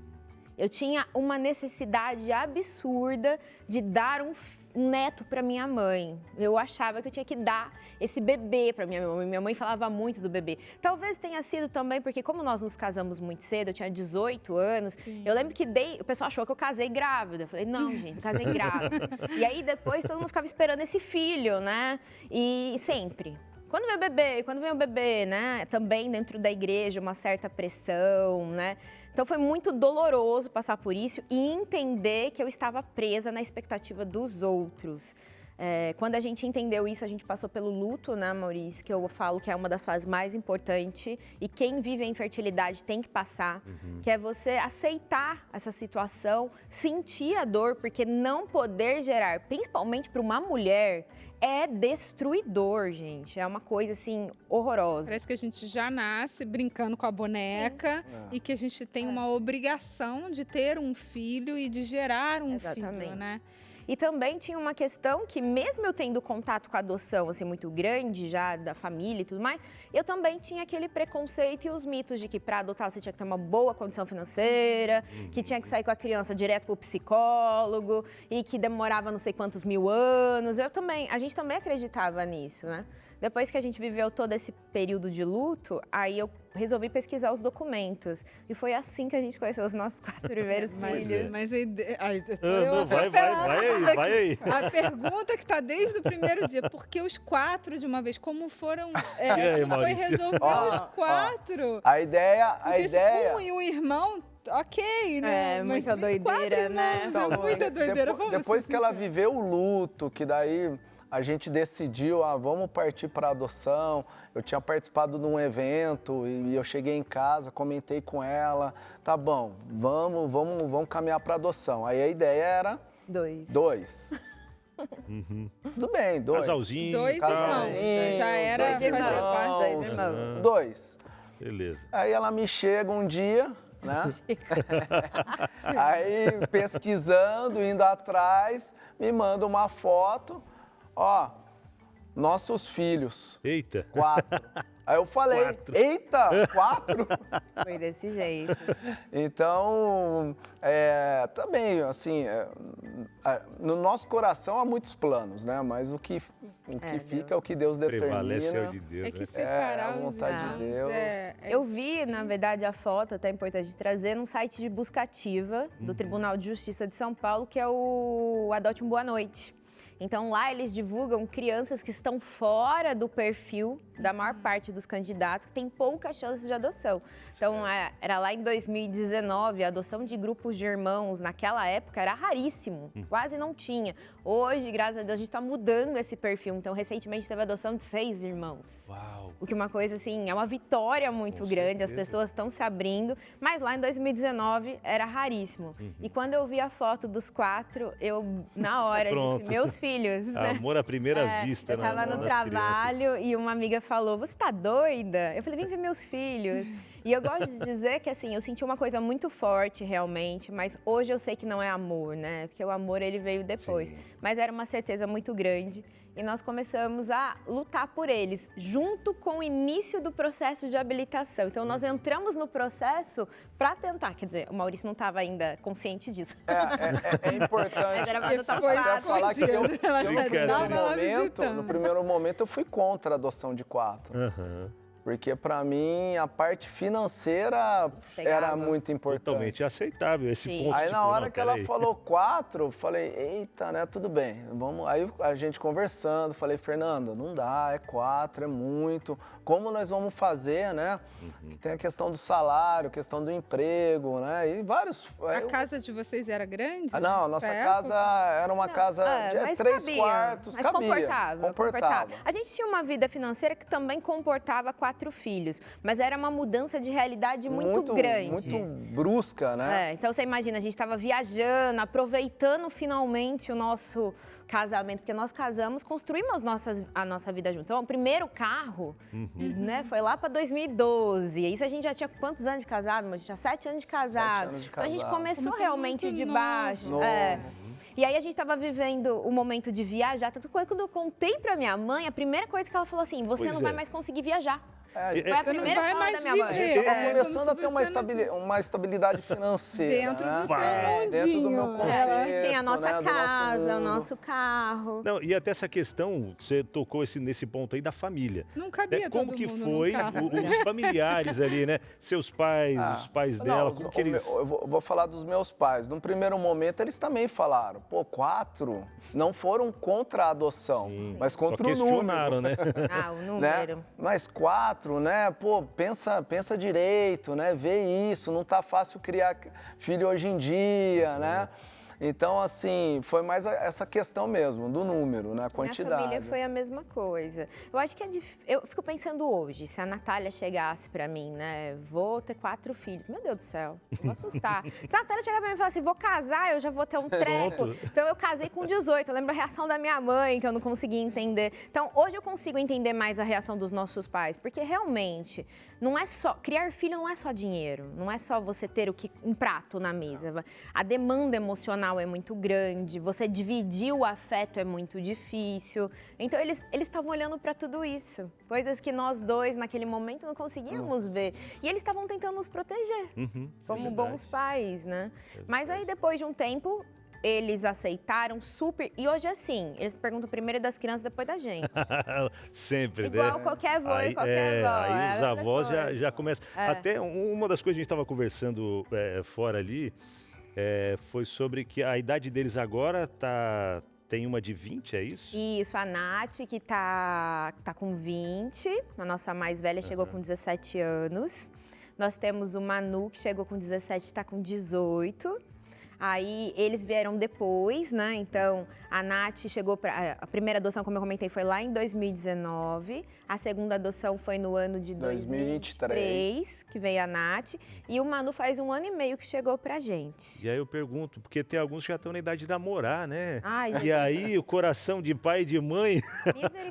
Eu tinha uma necessidade absurda de dar um neto para minha mãe. Eu achava que eu tinha que dar esse bebê para minha mãe. Minha mãe falava muito do bebê. Talvez tenha sido também porque como nós nos casamos muito cedo, eu tinha 18 anos, eu lembro que o pessoal achou que eu casei grávida. Eu falei, não, gente, eu casei grávida. E aí depois todo mundo ficava esperando esse filho, né? E sempre. Quando vem o bebê, né? Também dentro da igreja, uma certa pressão, né? Então foi muito doloroso passar por isso e entender que eu estava presa na expectativa dos outros. Quando a gente entendeu isso, a gente passou pelo luto, né, Maurício? Que eu falo que é uma das fases mais importantes e quem vive a infertilidade tem que passar, que é você aceitar essa situação, sentir a dor, porque não poder gerar, principalmente para uma mulher, é destruidor, gente. É uma coisa, assim, horrorosa. Parece que a gente já nasce brincando com a boneca e que a gente tem uma obrigação de ter um filho e de gerar um filho, né? E também tinha uma questão que, mesmo eu tendo contato com a adoção assim, muito grande, já da família e tudo mais, eu também tinha aquele preconceito e os mitos de que para adotar você tinha que ter uma boa condição financeira, que tinha que sair com a criança direto para o psicólogo e que demorava não sei quantos mil anos. A gente também acreditava nisso, né? Depois que a gente viveu todo esse período de luto, aí eu resolvi pesquisar os documentos. E foi assim que a gente conheceu os nossos 4 primeiros filhos. Mas vai aí. A pergunta que está desde o primeiro dia, por que os 4 de uma vez? Como foram... foi resolver os 4? A ideia... Um e um irmão... Ok, né? Mas muita doideira, né? Então, muita doideira. Depois que ela viveu o luto, que daí a gente decidiu, vamos partir para adoção. Eu tinha participado de um evento e eu cheguei em casa, comentei com ela, tá bom, vamos caminhar para adoção. Aí a ideia era 2. Tudo bem, 2. Casalzinho. 2 irmãos. Já era fazer parte 2 irmãos. 2. Beleza. Aí ela me chega um dia, né? Aí pesquisando, indo atrás, me manda uma foto, ó, nossos filhos. Eita. 4. Aí eu falei, 4. Eita, 4? Foi desse jeito. Então, também, assim, no nosso coração há muitos planos, né? Mas o que fica é o que Deus determina. Prevalece é o de Deus, É que né? separar a vontade os de irmãos Deus. Eu vi, na verdade, a foto, até é importante trazer, num site de busca ativa do Tribunal de Justiça de São Paulo, que é o Adote um Boa Noite. Então, lá eles divulgam crianças que estão fora do perfil da maior parte dos candidatos, que tem pouca chance de adoção. Então, era lá em 2019, a adoção de grupos de irmãos, naquela época, era raríssimo, quase não tinha. Hoje, graças a Deus, a gente está mudando esse perfil. Então, recentemente teve a adoção de 6 irmãos. Uau. O que é uma coisa, assim, é uma vitória muito grande, as pessoas estão se abrindo. Mas lá em 2019, era raríssimo. E quando eu vi a foto dos 4, eu, na hora, disse, meus filhos, né? Amor à primeira vista, Eu tava no trabalho e uma amiga falou, você tá doida? Eu falei, vem ver meus filhos. E eu gosto de dizer que, assim, eu senti uma coisa muito forte, realmente, mas hoje eu sei que não é amor, né? Porque o amor, ele veio depois. Sim. Mas era uma certeza muito grande e nós começamos a lutar por eles, junto com o início do processo de habilitação. Então, nós entramos no processo para tentar, quer dizer, o Maurício não estava ainda consciente disso. É importante. Mas era pra adotar foi quatro. falar que Brincadeira. no primeiro momento eu fui contra a adoção de 4. Porque para mim a parte financeira era muito importante. Totalmente aceitável esse ponto. Aí tipo, na hora não, que ela peraí. falou 4, eu falei, eita, né, tudo bem. Vamos. Aí a gente conversando, falei, Fernanda, não dá, é 4, é muito. Como nós vamos fazer, né? Que tem a questão do salário, questão do emprego, né? E vários. A casa de vocês era grande? Não, a nossa Pra casa era uma casa de mas 3 cabia, quartos, mas cabia. comportava. A gente tinha uma vida financeira que também comportava 4 filhos, mas era uma mudança de realidade muito grande. Muito brusca, né? Então você imagina, a gente estava viajando, aproveitando finalmente o nosso casamento, porque nós casamos, construímos a nossa vida junto. Então, o primeiro carro, né, foi lá para 2012. Isso a gente já tinha quantos anos de casado? Mas tinha 7 anos de casado. Então a gente começou realmente de baixo. E aí a gente estava vivendo o momento de viajar. Tanto que quando eu contei para minha mãe, a primeira coisa que ela falou assim, você não vai mais conseguir viajar. Foi a primeira fala da minha mãe. A gente estava começando a ter uma estabilidade financeira. Dentro do meu contexto. A gente tinha a nossa né, casa, o nosso carro. Não, e até essa questão, você tocou nesse ponto aí da família. Não cabia Como todo que mundo foi num carro. os familiares ali, né? Seus pais, os pais dela, como que eles... Eu vou falar dos meus pais. No primeiro momento, eles também falaram, 4 não foram contra a adoção, mas contra o número. Questionaram, né? O número. Né? Mas 4, né? Pensa direito, né? Vê isso, não tá fácil criar filho hoje em dia, né? Então, assim, foi mais essa questão mesmo, do número, né? A quantidade. Minha família foi a mesma coisa. Eu acho que eu fico pensando hoje, se a Natália chegasse pra mim, né? Vou ter 4 filhos. Meu Deus do céu, vou assustar. Se a Natália chegar pra mim e falar assim, vou casar, eu já vou ter um treco. Então, eu casei com 18. Eu lembro a reação da minha mãe, que eu não conseguia entender. Então, hoje eu consigo entender mais a reação dos nossos pais, porque realmente, não é só... Criar filho não é só dinheiro, não é só você ter um prato na mesa. A demanda emocional é muito grande, você dividir o afeto é muito difícil. Então, eles estavam olhando para tudo isso, coisas que nós dois, naquele momento, não conseguíamos ver. E eles estavam tentando nos proteger, como bons pais, né? Mas aí, depois de um tempo, eles aceitaram super... E hoje, assim, eles perguntam primeiro das crianças, depois da gente. Sempre, Igual né? qualquer avô e qualquer avó. Aí os avós já começam. Até uma das coisas que a gente estava conversando fora ali, foi sobre que a idade deles agora tem uma de 20, é isso? Isso, a Nath, que tá com 20, a nossa mais velha chegou com 17 anos. Nós temos o Manu, que chegou com 17 e está com 18. Aí eles vieram depois, né? Então a Nath chegou para a primeira adoção, como eu comentei, foi lá em 2019. A segunda adoção foi no ano de 2023, que veio a Nath. E o Manu faz 1 ano e meio que chegou pra gente. E aí eu pergunto, porque tem alguns que já estão na idade de namorar, né? Ai, e aí o coração de pai e de mãe,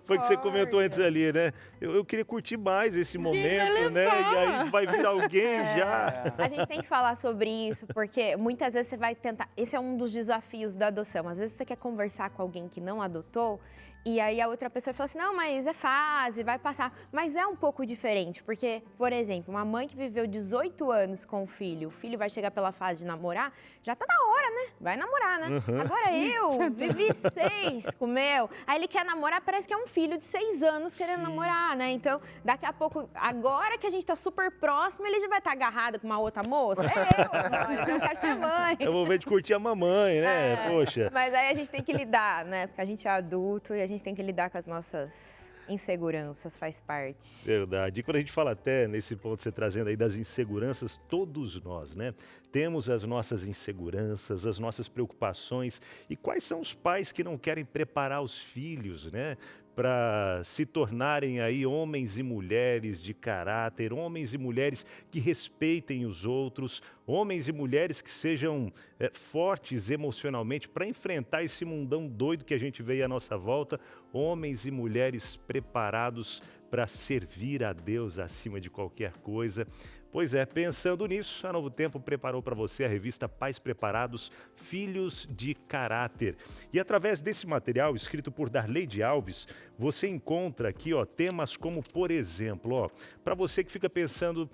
foi o que você comentou antes ali, né? Eu queria curtir mais esse momento, né? E aí vai vir alguém já. A gente tem que falar sobre isso, porque muitas vezes você vai tentar... Esse é um dos desafios da adoção. Às vezes você quer conversar com alguém que não adotou, e aí a outra pessoa fala assim, não, mas é fase, vai passar. Mas é um pouco diferente, porque, por exemplo, uma mãe que viveu 18 anos com o filho vai chegar pela fase de namorar, já tá na hora, né? Vai namorar, né? Uhum. Agora eu vivi 6 com o meu, aí ele quer namorar, parece que é um filho de 6 anos querendo namorar, né? Então, daqui a pouco, agora que a gente tá super próximo, ele já vai estar agarrado com uma outra moça. Eu quero ser mãe. Eu vou ver de curtir a mamãe, né? Poxa. Mas aí a gente tem que lidar, né? Porque a gente é adulto e a gente tem que lidar com as nossas inseguranças, faz parte. Verdade. E quando a gente fala até nesse ponto você trazendo aí das inseguranças, todos nós, né? Temos as nossas inseguranças, as nossas preocupações. E quais são os pais que não querem preparar os filhos, né? Para se tornarem aí homens e mulheres de caráter, homens e mulheres que respeitem os outros, homens e mulheres que sejam fortes emocionalmente para enfrentar esse mundão doido que a gente vê à nossa volta, homens e mulheres preparados para servir a Deus acima de qualquer coisa. Pois é, pensando nisso, a Novo Tempo preparou para você a revista Pais Preparados, Filhos de Caráter. E através desse material, escrito por Darleide Alves, você encontra aqui temas como, por exemplo, para você que fica pensando,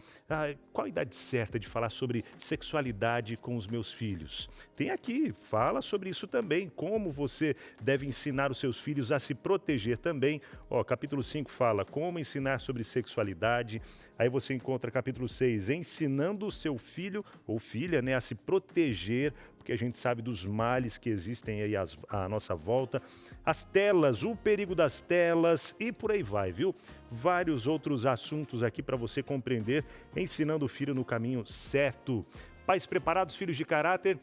qual a idade certa de falar sobre sexualidade com os meus filhos? Tem aqui, fala sobre isso também, como você deve ensinar os seus filhos a se proteger também. Capítulo 5 fala como ensinar sobre sexualidade. Aí você encontra capítulo 6, ensinando o seu filho ou filha, né, a se proteger, porque a gente sabe dos males que existem aí à nossa volta. As telas, o perigo das telas e por aí vai, viu? Vários outros assuntos aqui para você compreender, ensinando o filho no caminho certo. Pais preparados, filhos de caráter.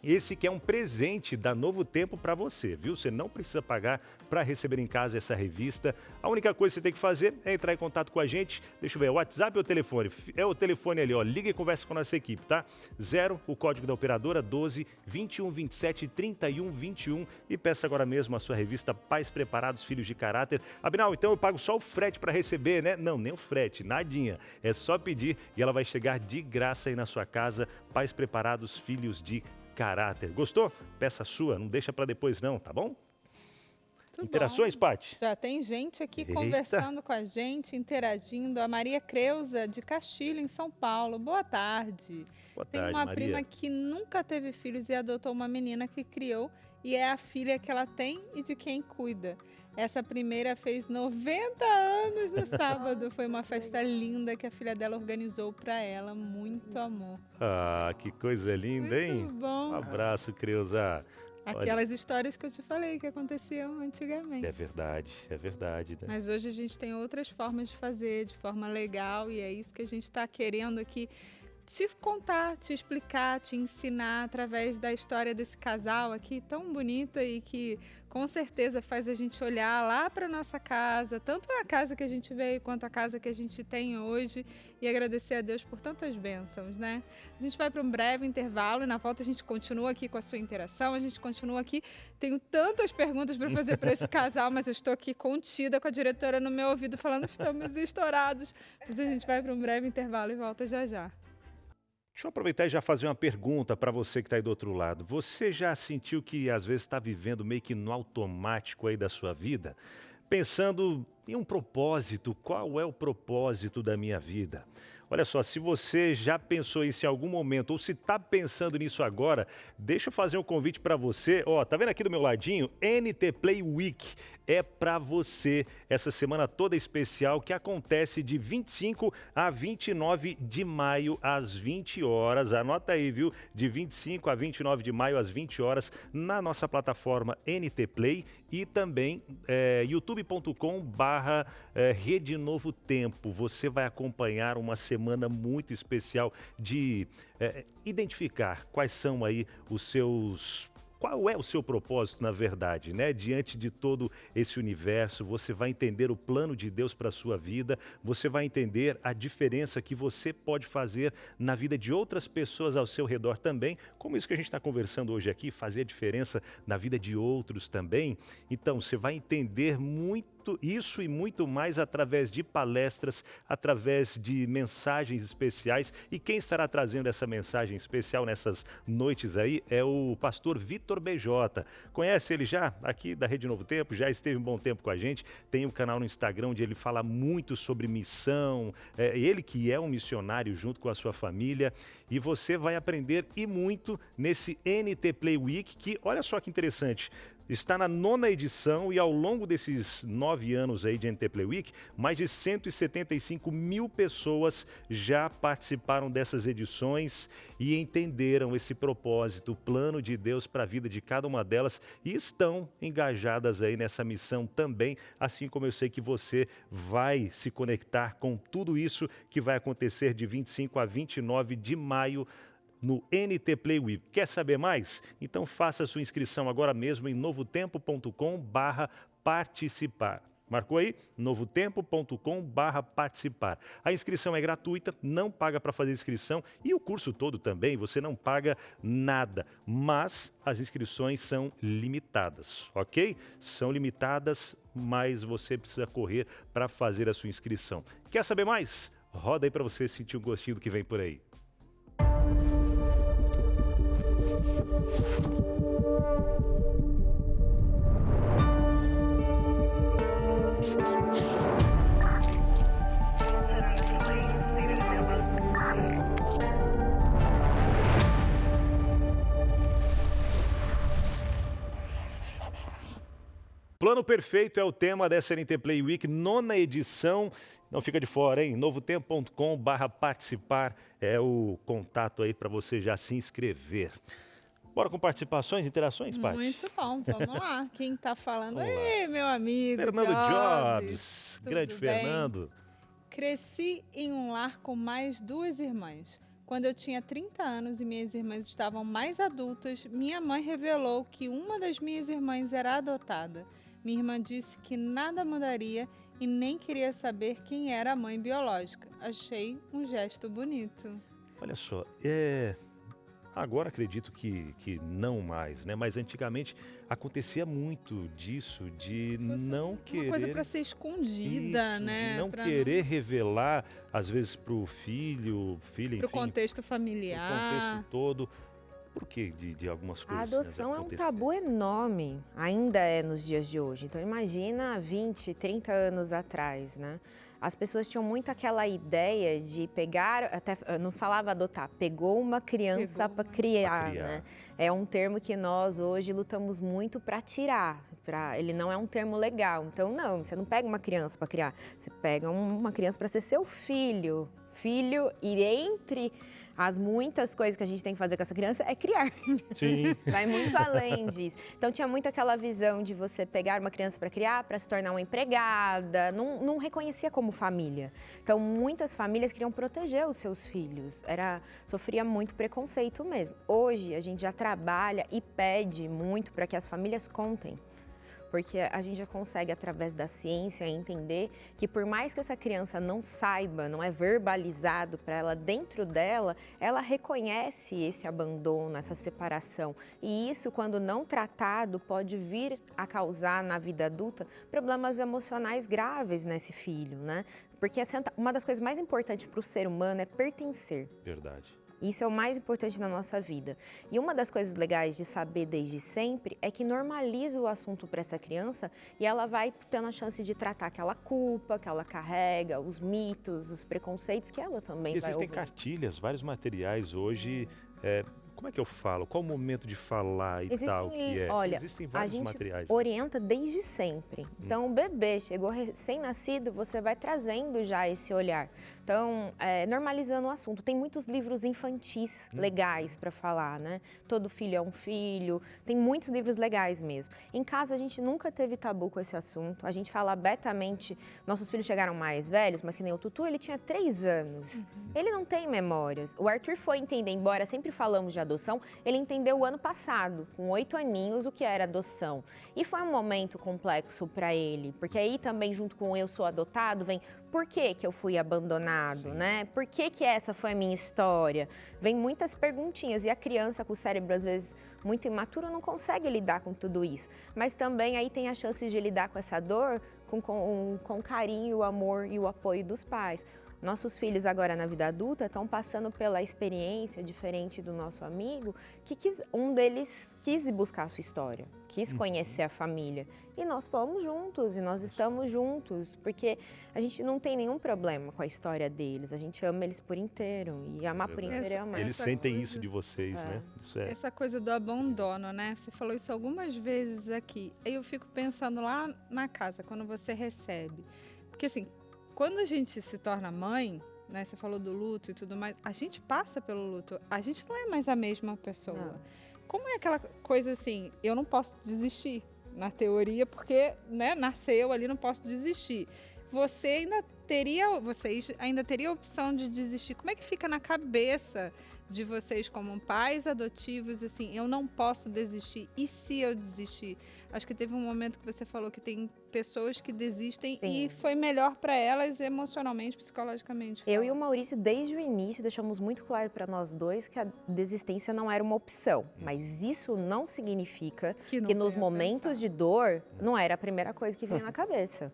Esse que é um presente da Novo Tempo para você, viu? Você não precisa pagar para receber em casa essa revista. A única coisa que você tem que fazer é entrar em contato com a gente. Deixa eu ver, é o WhatsApp ou o telefone? É o telefone ali, liga e conversa com a nossa equipe, tá? 0, o código da operadora, 12 21 27 31 21 e peça agora mesmo a sua revista Pais Preparados, Filhos de Caráter. Abinal, então eu pago só o frete para receber, né? Não, nem o frete, nadinha. É só pedir e ela vai chegar de graça aí na sua casa. Pais Preparados, Filhos de Caráter. Gostou? Peça sua, não deixa para depois não, tá bom? Muito Interações, bom. Paty? Já tem gente aqui Eita. conversando com a gente, interagindo. A Maria Creuza, de Castilho, em São Paulo. Boa tarde. Boa Tem tarde, uma Maria. prima que nunca teve filhos e adotou uma menina que criou e é a filha que ela tem e de quem cuida. Essa primeira fez 90 anos no sábado. Foi uma festa linda que a filha dela organizou para ela. Muito amor. Ah, que coisa linda, hein? Muito bom. Um abraço, Creuza. Aquelas histórias que eu te falei que aconteciam antigamente. É verdade, né? Mas hoje a gente tem outras formas de fazer, de forma legal, e é isso que a gente está querendo aqui te contar, te explicar, te ensinar através da história desse casal aqui tão bonita e que com certeza faz a gente olhar lá para nossa casa, tanto a casa que a gente veio quanto a casa que a gente tem hoje, e agradecer a Deus por tantas bênçãos, né? A gente vai para um breve intervalo e na volta a gente continua aqui com a sua interação, a gente continua aqui. Tenho tantas perguntas para fazer para esse casal, mas eu estou aqui contida com a diretora no meu ouvido falando que estamos estourados. Mas a gente vai para um breve intervalo e volta já já. Deixa eu aproveitar e já fazer uma pergunta para você que está aí do outro lado. Você já sentiu que às vezes está vivendo meio que no automático aí da sua vida? Pensando em um propósito, qual é o propósito da minha vida? Olha só, se você já pensou isso em algum momento ou se está pensando nisso agora, deixa eu fazer um convite para você. Tá vendo aqui do meu ladinho? NT Play Week é para você. Essa semana toda especial que acontece de 25 a 29 de maio às 20 horas. Anota aí, viu? De 25 a 29 de maio às 20 horas na nossa plataforma NT Play e também youtube.com/Rede Novo Tempo. Você vai acompanhar uma semana semana muito especial de identificar quais são aí os seus... Qual é o seu propósito, na verdade, né? Diante de todo esse universo, você vai entender o plano de Deus para a sua vida, você vai entender a diferença que você pode fazer na vida de outras pessoas ao seu redor também, como isso que a gente está conversando hoje aqui, fazer a diferença na vida de outros também. Então, você vai entender muito isso e muito mais através de palestras, através de mensagens especiais. E quem estará trazendo essa mensagem especial nessas noites aí é o pastor Vitor BJ. Conhece ele já? Aqui da Rede Novo Tempo, já esteve um bom tempo com a gente. Tem um canal no Instagram onde ele fala muito sobre missão. Ele que é um missionário junto com a sua família. E você vai aprender e muito nesse NT Play Week, que olha só que interessante. Está na 9ª edição e ao longo desses 9 anos aí de NT Play Week, mais de 175 mil pessoas já participaram dessas edições e entenderam esse propósito, o plano de Deus para a vida de cada uma delas e estão engajadas aí nessa missão também, assim como eu sei que você vai se conectar com tudo isso que vai acontecer de 25 a 29 de maio no NT Play Week. Quer saber mais? Então faça a sua inscrição agora mesmo em novotempo.com/participar. Marcou aí? novotempo.com/participar. A inscrição é gratuita, não paga para fazer inscrição e o curso todo também, você não paga nada, mas as inscrições são limitadas, ok? São limitadas, mas você precisa correr para fazer a sua inscrição. Quer saber mais? Roda aí para você sentir o gostinho do que vem por aí. Plano Perfeito é o tema dessa NT Play Week, 9ª edição. Não fica de fora, hein? novotempo.com/participar é o contato aí para você já se inscrever. Bora com participações, interações, Paty? Muito bom, vamos lá. Quem está falando aí, meu amigo Fernando Jobs. Grande Tudo bem? Fernando. Cresci em um lar com mais 2 irmãs. Quando eu tinha 30 anos e minhas irmãs estavam mais adultas, minha mãe revelou que uma das minhas irmãs era adotada. Minha irmã disse que nada mudaria e nem queria saber quem era a mãe biológica. Achei um gesto bonito. Olha só, agora acredito que não mais, né? Mas antigamente acontecia muito disso, de não querer... Uma coisa para ser escondida, isso, né? De não pra querer revelar, às vezes, para o filha, enfim. Para o contexto familiar. Para o contexto todo. Por que de algumas coisas? A adoção é um tabu enorme, ainda é nos dias de hoje. Então imagina 20, 30 anos atrás, né? As pessoas tinham muito aquela ideia de pegar, até não falava adotar, pegou uma criança para criar, né? É um termo que nós hoje lutamos muito para tirar. Ele não é um termo legal. Então não, você não pega uma criança para criar, você pega uma criança para ser seu filho. E entre as muitas coisas que a gente tem que fazer com essa criança é criar. Sim. Vai muito além disso. Então tinha muito aquela visão de você pegar uma criança para criar, para se tornar uma empregada, não reconhecia como família. Então muitas famílias queriam proteger os seus filhos, sofria muito preconceito mesmo. Hoje a gente já trabalha e pede muito para que as famílias contem. Porque a gente já consegue, através da ciência, entender que por mais que essa criança não saiba, não é verbalizado para ela, dentro dela, ela reconhece esse abandono, essa separação. E isso, quando não tratado, pode vir a causar na vida adulta problemas emocionais graves nesse filho, né? Porque uma das coisas mais importantes para o ser humano é pertencer. Verdade. Isso é o mais importante na nossa vida. E uma das coisas legais de saber desde sempre é que normaliza o assunto para essa criança e ela vai tendo a chance de tratar aquela culpa que ela carrega, os mitos, os preconceitos que ela também vai Existem ouvir. cartilhas, vários materiais hoje Como é que eu falo? Qual o momento de falar e tal que é? Olha, Existem vários a gente materiais. orienta desde sempre. Então, o bebê chegou recém-nascido, você vai trazendo já esse olhar. Então, normalizando o assunto. Tem muitos livros infantis legais para falar, né? Todo filho é um filho. Tem muitos livros legais mesmo. Em casa, a gente nunca teve tabu com esse assunto. A gente fala abertamente. Nossos filhos chegaram mais velhos, mas que nem o Tutu, ele tinha 3 anos. Ele não tem memórias. O Arthur foi entender, embora sempre falamos de adoção, ele entendeu o ano passado, com 8 aninhos, o que era adoção. E foi um momento complexo para ele, porque aí também, junto com eu sou adotado, vem por que eu fui abandonado, né? Por que essa foi a minha história? Vem muitas perguntinhas e a criança com o cérebro, às vezes, muito imaturo, não consegue lidar com tudo isso. Mas também aí tem a chance de lidar com essa dor com carinho, o amor e o apoio dos pais. Nossos filhos agora na vida adulta estão passando pela experiência diferente do nosso amigo, que um deles quis buscar a sua história, quis conhecer a família. E nós fomos juntos e nós estamos juntos, porque a gente não tem nenhum problema com a história deles, a gente ama eles por inteiro e amar por inteiro é amar. Eles sentem isso de vocês, né? Isso é. Essa coisa do abandono, né? Você falou isso algumas vezes aqui. Aí eu fico pensando lá na casa, quando você recebe. Porque assim, quando a gente se torna mãe, né, você falou do luto e tudo mais, a gente passa pelo luto, a gente não é mais a mesma pessoa. Não. Como é aquela coisa assim, eu não posso desistir, na teoria, porque, né, nasceu ali, não posso desistir. Vocês ainda teriam a opção de desistir. Como é que fica na cabeça de vocês como pais adotivos, assim, eu não posso desistir, e se eu desistir? Acho que teve um momento que você falou que tem pessoas que desistem. Sim. E foi melhor para elas emocionalmente, psicologicamente. Eu e o Maurício, desde o início, deixamos muito claro para nós dois que a desistência não era uma opção. Mas isso não significa que nos momentos de dor não era a primeira coisa que vinha na cabeça.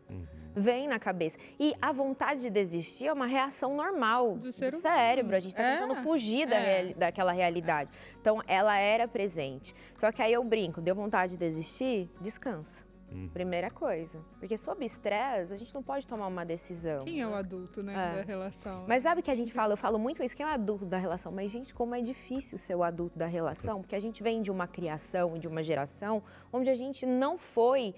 Vem na cabeça. E a vontade de desistir é uma reação normal do cérebro. A gente está tentando fugir daquela realidade. Então, ela era presente. Só que aí eu brinco, deu vontade de desistir? Descansa. Primeira coisa. Porque sob estresse, a gente não pode tomar uma decisão. Quem é o adulto, né, da relação? Mas sabe o que a gente fala? Eu falo muito isso, quem é o adulto da relação? Mas, gente, como é difícil ser o adulto da relação, porque a gente vem de uma criação, de uma geração, onde a gente não foi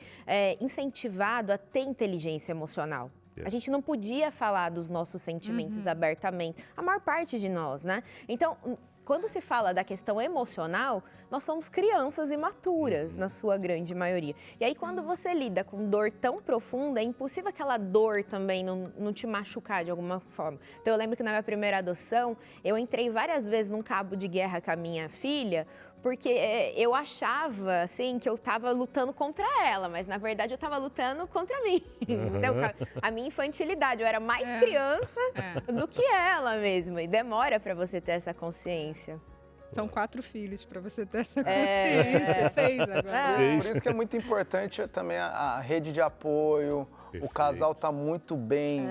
incentivado a ter inteligência emocional. A gente não podia falar dos nossos sentimentos abertamente. A maior parte de nós, né? Então, quando se fala da questão emocional, nós somos crianças imaturas, na sua grande maioria. E aí, quando você lida com dor tão profunda, é impossível aquela dor também não te machucar de alguma forma. Então, eu lembro que na minha primeira adoção, eu entrei várias vezes num cabo de guerra com a minha filha, porque eu achava, assim, que eu estava lutando contra ela, mas na verdade eu estava lutando contra mim. Então, a minha infantilidade, eu era mais criança do que ela mesma. E demora para você ter essa consciência. São 4 filhos para você ter essa consciência. 6 agora. Por isso que é muito importante também a rede de apoio. Perfeito. O casal tá muito bem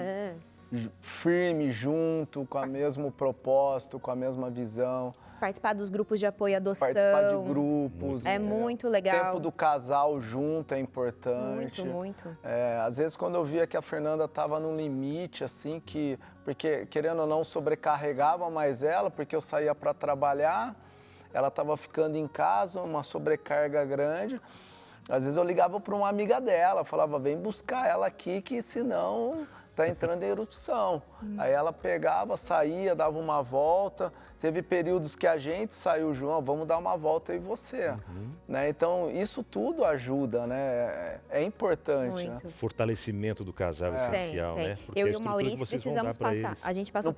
firme junto, com o mesmo propósito, com a mesma visão. Participar dos grupos de apoio à adoção. Participar de grupos. É muito legal. O tempo do casal junto é importante. Muito. Às vezes, quando eu via que a Fernanda estava num limite, assim, porque, querendo ou não, sobrecarregava mais ela, porque eu saía para trabalhar, ela estava ficando em casa, uma sobrecarga grande. Às vezes eu ligava para uma amiga dela, falava, vem buscar ela aqui, que senão tá entrando em erupção. Aí ela pegava, saía, dava uma volta. Teve períodos que a gente saiu junto, vamos dar uma volta aí você. Né? Então, isso tudo ajuda, né? É importante. Né? O fortalecimento do casal é essencial, né? Porque eu e o Maurício precisamos passar. A gente passou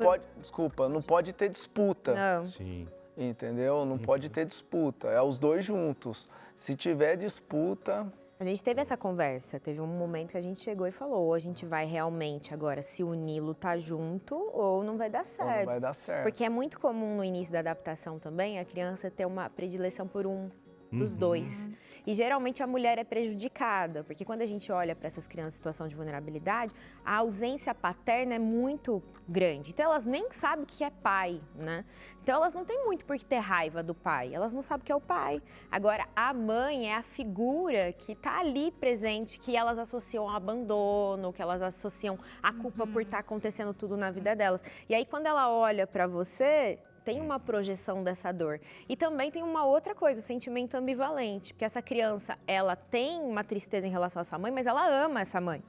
não pode ter disputa. Não. Sim. Entendeu? Não pode ter disputa. É os dois juntos. Se tiver disputa... A gente teve essa conversa, teve um momento que a gente chegou e falou, ou a gente vai realmente agora se unir, lutar junto, ou não vai dar certo. Ou não vai dar certo. Porque é muito comum no início da adaptação também, a criança ter uma predileção por um dos dois. E geralmente a mulher é prejudicada, porque quando a gente olha para essas crianças em situação de vulnerabilidade, a ausência paterna é muito grande. Então elas nem sabem o que é pai, né? Então elas não têm muito por que ter raiva do pai, elas não sabem o que é o pai. Agora, a mãe é a figura que está ali presente, que elas associam ao abandono, que elas associam a culpa por estar acontecendo tudo na vida delas. E aí quando ela olha para você, tem uma projeção dessa dor. E também tem uma outra coisa, o sentimento ambivalente, porque essa criança, ela tem uma tristeza em relação à sua mãe, mas ela ama essa mãe.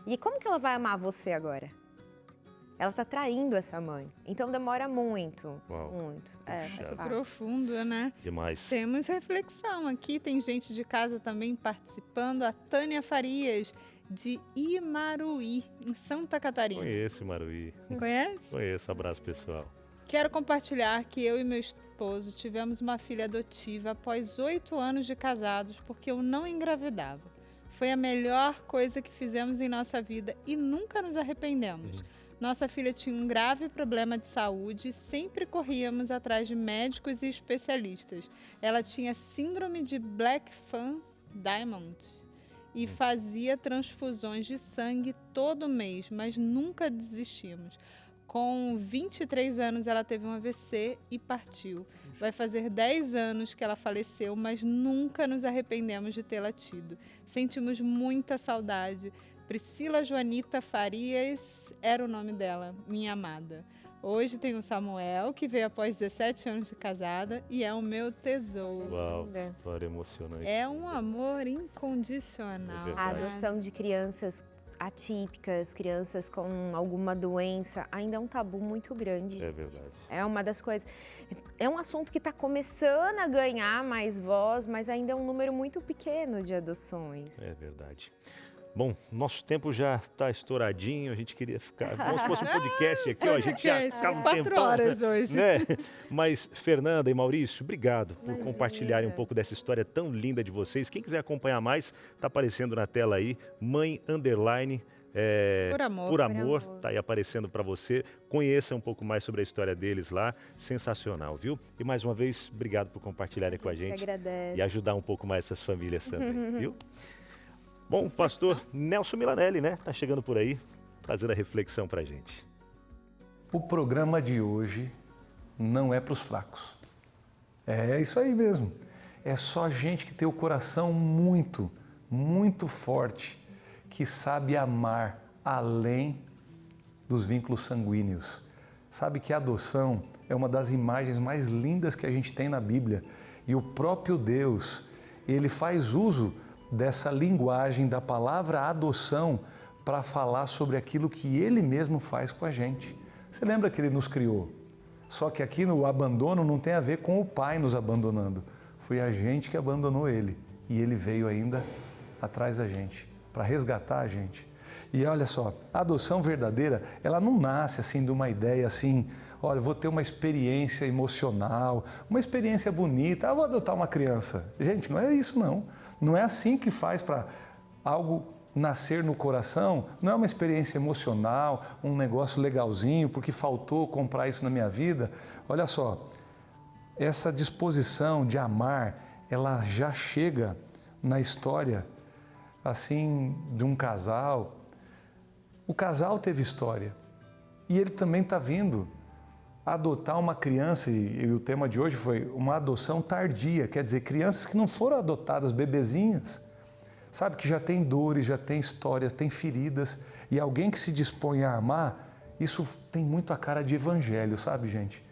E como que ela vai amar você agora? Ela está traindo essa mãe. Então demora muito, muito. Isso é profundo, né? Demais. Temos reflexão aqui, tem gente de casa também participando. A Tânia Farias, de Imaruí, em Santa Catarina. Conheço Imaruí. Conhece? Conheço, abraço pessoal. Quero compartilhar que eu e meu esposo tivemos uma filha adotiva após 8 anos de casados, porque eu não engravidava. Foi a melhor coisa que fizemos em nossa vida e nunca nos arrependemos. Nossa filha tinha um grave problema de saúde e sempre corríamos atrás de médicos e especialistas. Ela tinha síndrome de Blackfan Diamond e fazia transfusões de sangue todo mês, mas nunca desistimos. Com 23 anos ela teve um AVC e partiu. Vai fazer 10 anos que ela faleceu, mas nunca nos arrependemos de tê-la tido. Sentimos muita saudade. Priscila Joanita Farias era o nome dela, minha amada. Hoje tem o Samuel, que veio após 17 anos de casada e é o meu tesouro. Uau, história emocionante. É um amor incondicional. A adoção de crianças atípicas, crianças com alguma doença, ainda é um tabu muito grande. É verdade. É uma das coisas. É um assunto que está começando a ganhar mais voz, mas ainda é um número muito pequeno de adoções. É verdade. Bom, nosso tempo já está estouradinho, a gente queria ficar como se fosse um podcast aqui, ó, a gente já ficava um 4 tempão, horas hoje. né? Mas, Fernanda e Maurício, obrigado por compartilharem um pouco dessa história tão linda de vocês. Quem quiser acompanhar mais, está aparecendo na tela aí, mãe_, por amor, tá aí aparecendo para você. Conheça um pouco mais sobre a história deles lá, sensacional, viu? E mais uma vez, obrigado por compartilharem com a gente e ajudar um pouco mais essas famílias também, viu? Bom, o pastor Nelson Milanelli, né? Tá chegando por aí, trazendo a reflexão pra gente. O programa de hoje não é para os fracos. É isso aí mesmo. É só gente que tem o coração muito, muito forte, que sabe amar além dos vínculos sanguíneos. Sabe que a adoção é uma das imagens mais lindas que a gente tem na Bíblia. E o próprio Deus, ele faz uso dessa linguagem da palavra adoção para falar sobre aquilo que Ele mesmo faz com a gente. Você lembra que Ele nos criou? Só que aqui no abandono não tem a ver com o Pai nos abandonando. Foi a gente que abandonou Ele. E Ele veio ainda atrás da gente, para resgatar a gente. E olha só, a adoção verdadeira, ela não nasce assim de uma ideia assim, olha, vou ter uma experiência emocional, uma experiência bonita, vou adotar uma criança. Gente, não é isso não. Não é assim que faz para algo nascer no coração, não é uma experiência emocional, um negócio legalzinho, porque faltou comprar isso na minha vida. Olha só, essa disposição de amar, ela já chega na história, assim, de um casal. O casal teve história e ele também está vindo adotar uma criança, e o tema de hoje foi uma adoção tardia, quer dizer, crianças que não foram adotadas, bebezinhas, sabe, que já tem dores, já tem histórias, tem feridas, e alguém que se dispõe a amar, isso tem muito a cara de evangelho, sabe, gente?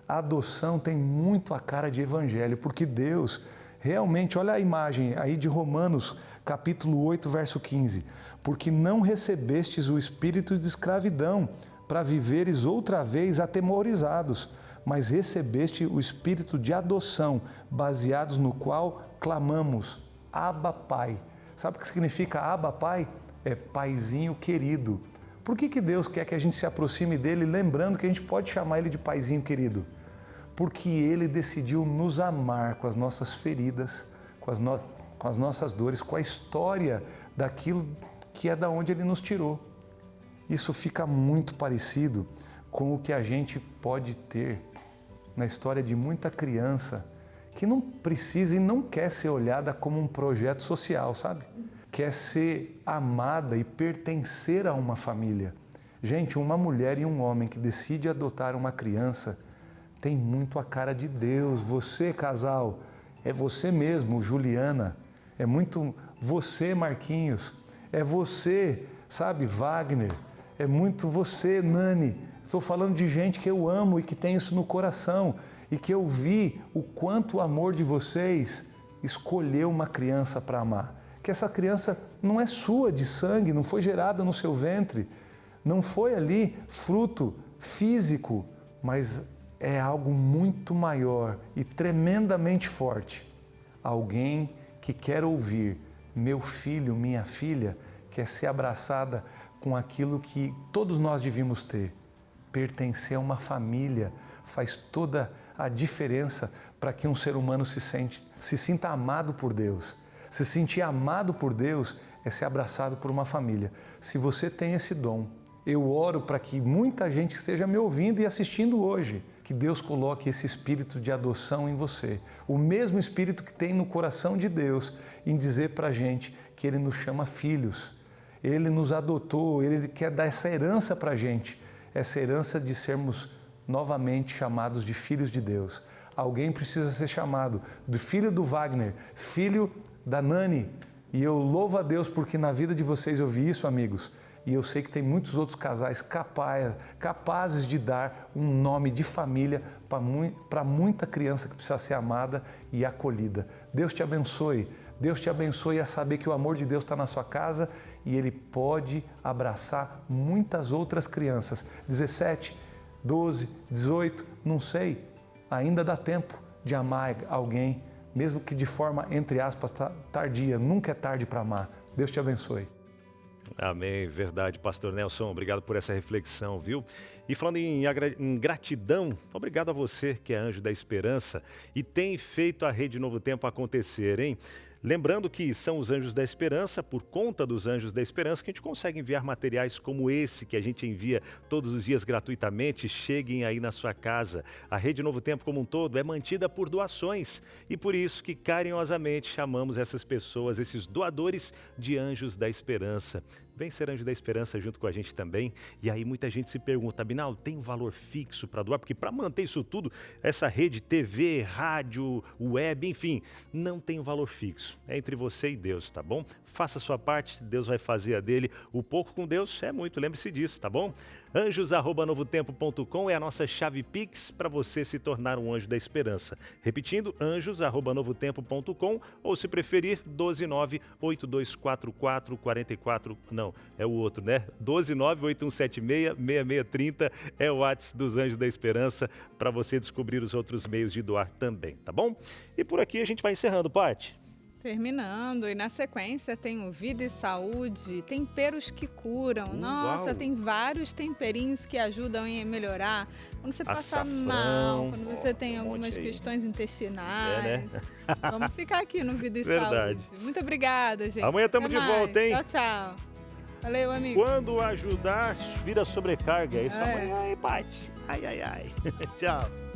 A adoção tem muito a cara de evangelho, porque Deus realmente, olha a imagem aí de Romanos, capítulo 8, verso 15, porque não recebestes o espírito de escravidão, para viveres outra vez atemorizados, mas recebeste o espírito de adoção, baseados no qual clamamos, Abba Pai. Sabe o que significa Abba Pai? É paizinho querido. Por que Deus quer que a gente se aproxime dele, lembrando que a gente pode chamar ele de paizinho querido? Porque ele decidiu nos amar com as nossas feridas, com as nossas dores, com a história daquilo que é da onde ele nos tirou. Isso fica muito parecido com o que a gente pode ter na história de muita criança que não precisa e não quer ser olhada como um projeto social, sabe? Quer ser amada e pertencer a uma família. Gente, uma mulher e um homem que decide adotar uma criança tem muito a cara de Deus. Você, casal, é você mesmo, Juliana. É muito você, Marquinhos. É você, sabe, Wagner. É muito você, Nani, Estou falando de gente que eu amo e que tem isso no coração e que eu vi o quanto o amor de vocês escolheu uma criança para amar. Que essa criança não é sua de sangue, não foi gerada no seu ventre, não foi ali fruto físico, mas é algo muito maior e tremendamente forte. Alguém que quer ouvir, meu filho, minha filha, quer ser abraçada com aquilo que todos nós devíamos ter. Pertencer a uma família faz toda a diferença para que um ser humano se sinta amado por Deus. Se sentir amado por Deus é ser abraçado por uma família. Se você tem esse dom, eu oro para que muita gente esteja me ouvindo e assistindo hoje, que Deus coloque esse espírito de adoção em você. O mesmo espírito que tem no coração de Deus em dizer para a gente que Ele nos chama filhos. Ele nos adotou, Ele quer dar essa herança para a gente. Essa herança de sermos novamente chamados de filhos de Deus. Alguém precisa ser chamado de filho do Wagner, filho da Nani. E eu louvo a Deus porque na vida de vocês eu vi isso, amigos. E eu sei que tem muitos outros casais capazes de dar um nome de família para muita criança que precisa ser amada e acolhida. Deus te abençoe. Deus te abençoe a saber que o amor de Deus está na sua casa e Ele pode abraçar muitas outras crianças. 17, 12, 18, não sei. Ainda dá tempo de amar alguém, mesmo que de forma, entre aspas, tardia. Nunca é tarde para amar. Deus te abençoe. Amém, verdade, pastor Nelson, obrigado por essa reflexão, viu? E falando em gratidão, obrigado a você que é anjo da esperança e tem feito a Rede Novo Tempo acontecer, hein? Lembrando que são os Anjos da Esperança, por conta dos Anjos da Esperança, que a gente consegue enviar materiais como esse que a gente envia todos os dias gratuitamente, cheguem aí na sua casa. A Rede Novo Tempo como um todo é mantida por doações e por isso que carinhosamente chamamos essas pessoas, esses doadores de Anjos da Esperança. Vem ser Anjo da Esperança junto com a gente também. E aí muita gente se pergunta, Abinal, tem um valor fixo para doar? Porque para manter isso tudo, essa rede TV, rádio, web, enfim, não tem um valor fixo. É entre você e Deus, tá bom? Faça a sua parte, Deus vai fazer a dele. O pouco com Deus é muito, lembre-se disso, tá bom? anjos@novotempo.com é a nossa chave Pix para você se tornar um Anjo da Esperança. Repetindo, anjos@novotempo.com ou se preferir, 129824444, não, é o outro, né? 12981766630 é o WhatsApp dos Anjos da Esperança para você descobrir os outros meios de doar também, tá bom? E por aqui a gente vai encerrando, Paty. Terminando, e na sequência tem o Vida e Saúde, temperos que curam. Nossa, uau. tem vários temperinhos que ajudam a melhorar. Quando você passa Açafrão, mal, quando você tem um algumas monte aí. questões intestinais. É, né? Vamos ficar aqui no Vida e Verdade. Saúde. Muito obrigada, gente. Amanhã estamos Até de mais. volta, hein? Tchau, tchau. Valeu, amigo. Quando ajudar, vira sobrecarga. É isso amanhã, hein, Paty? Ai, ai, ai. Tchau.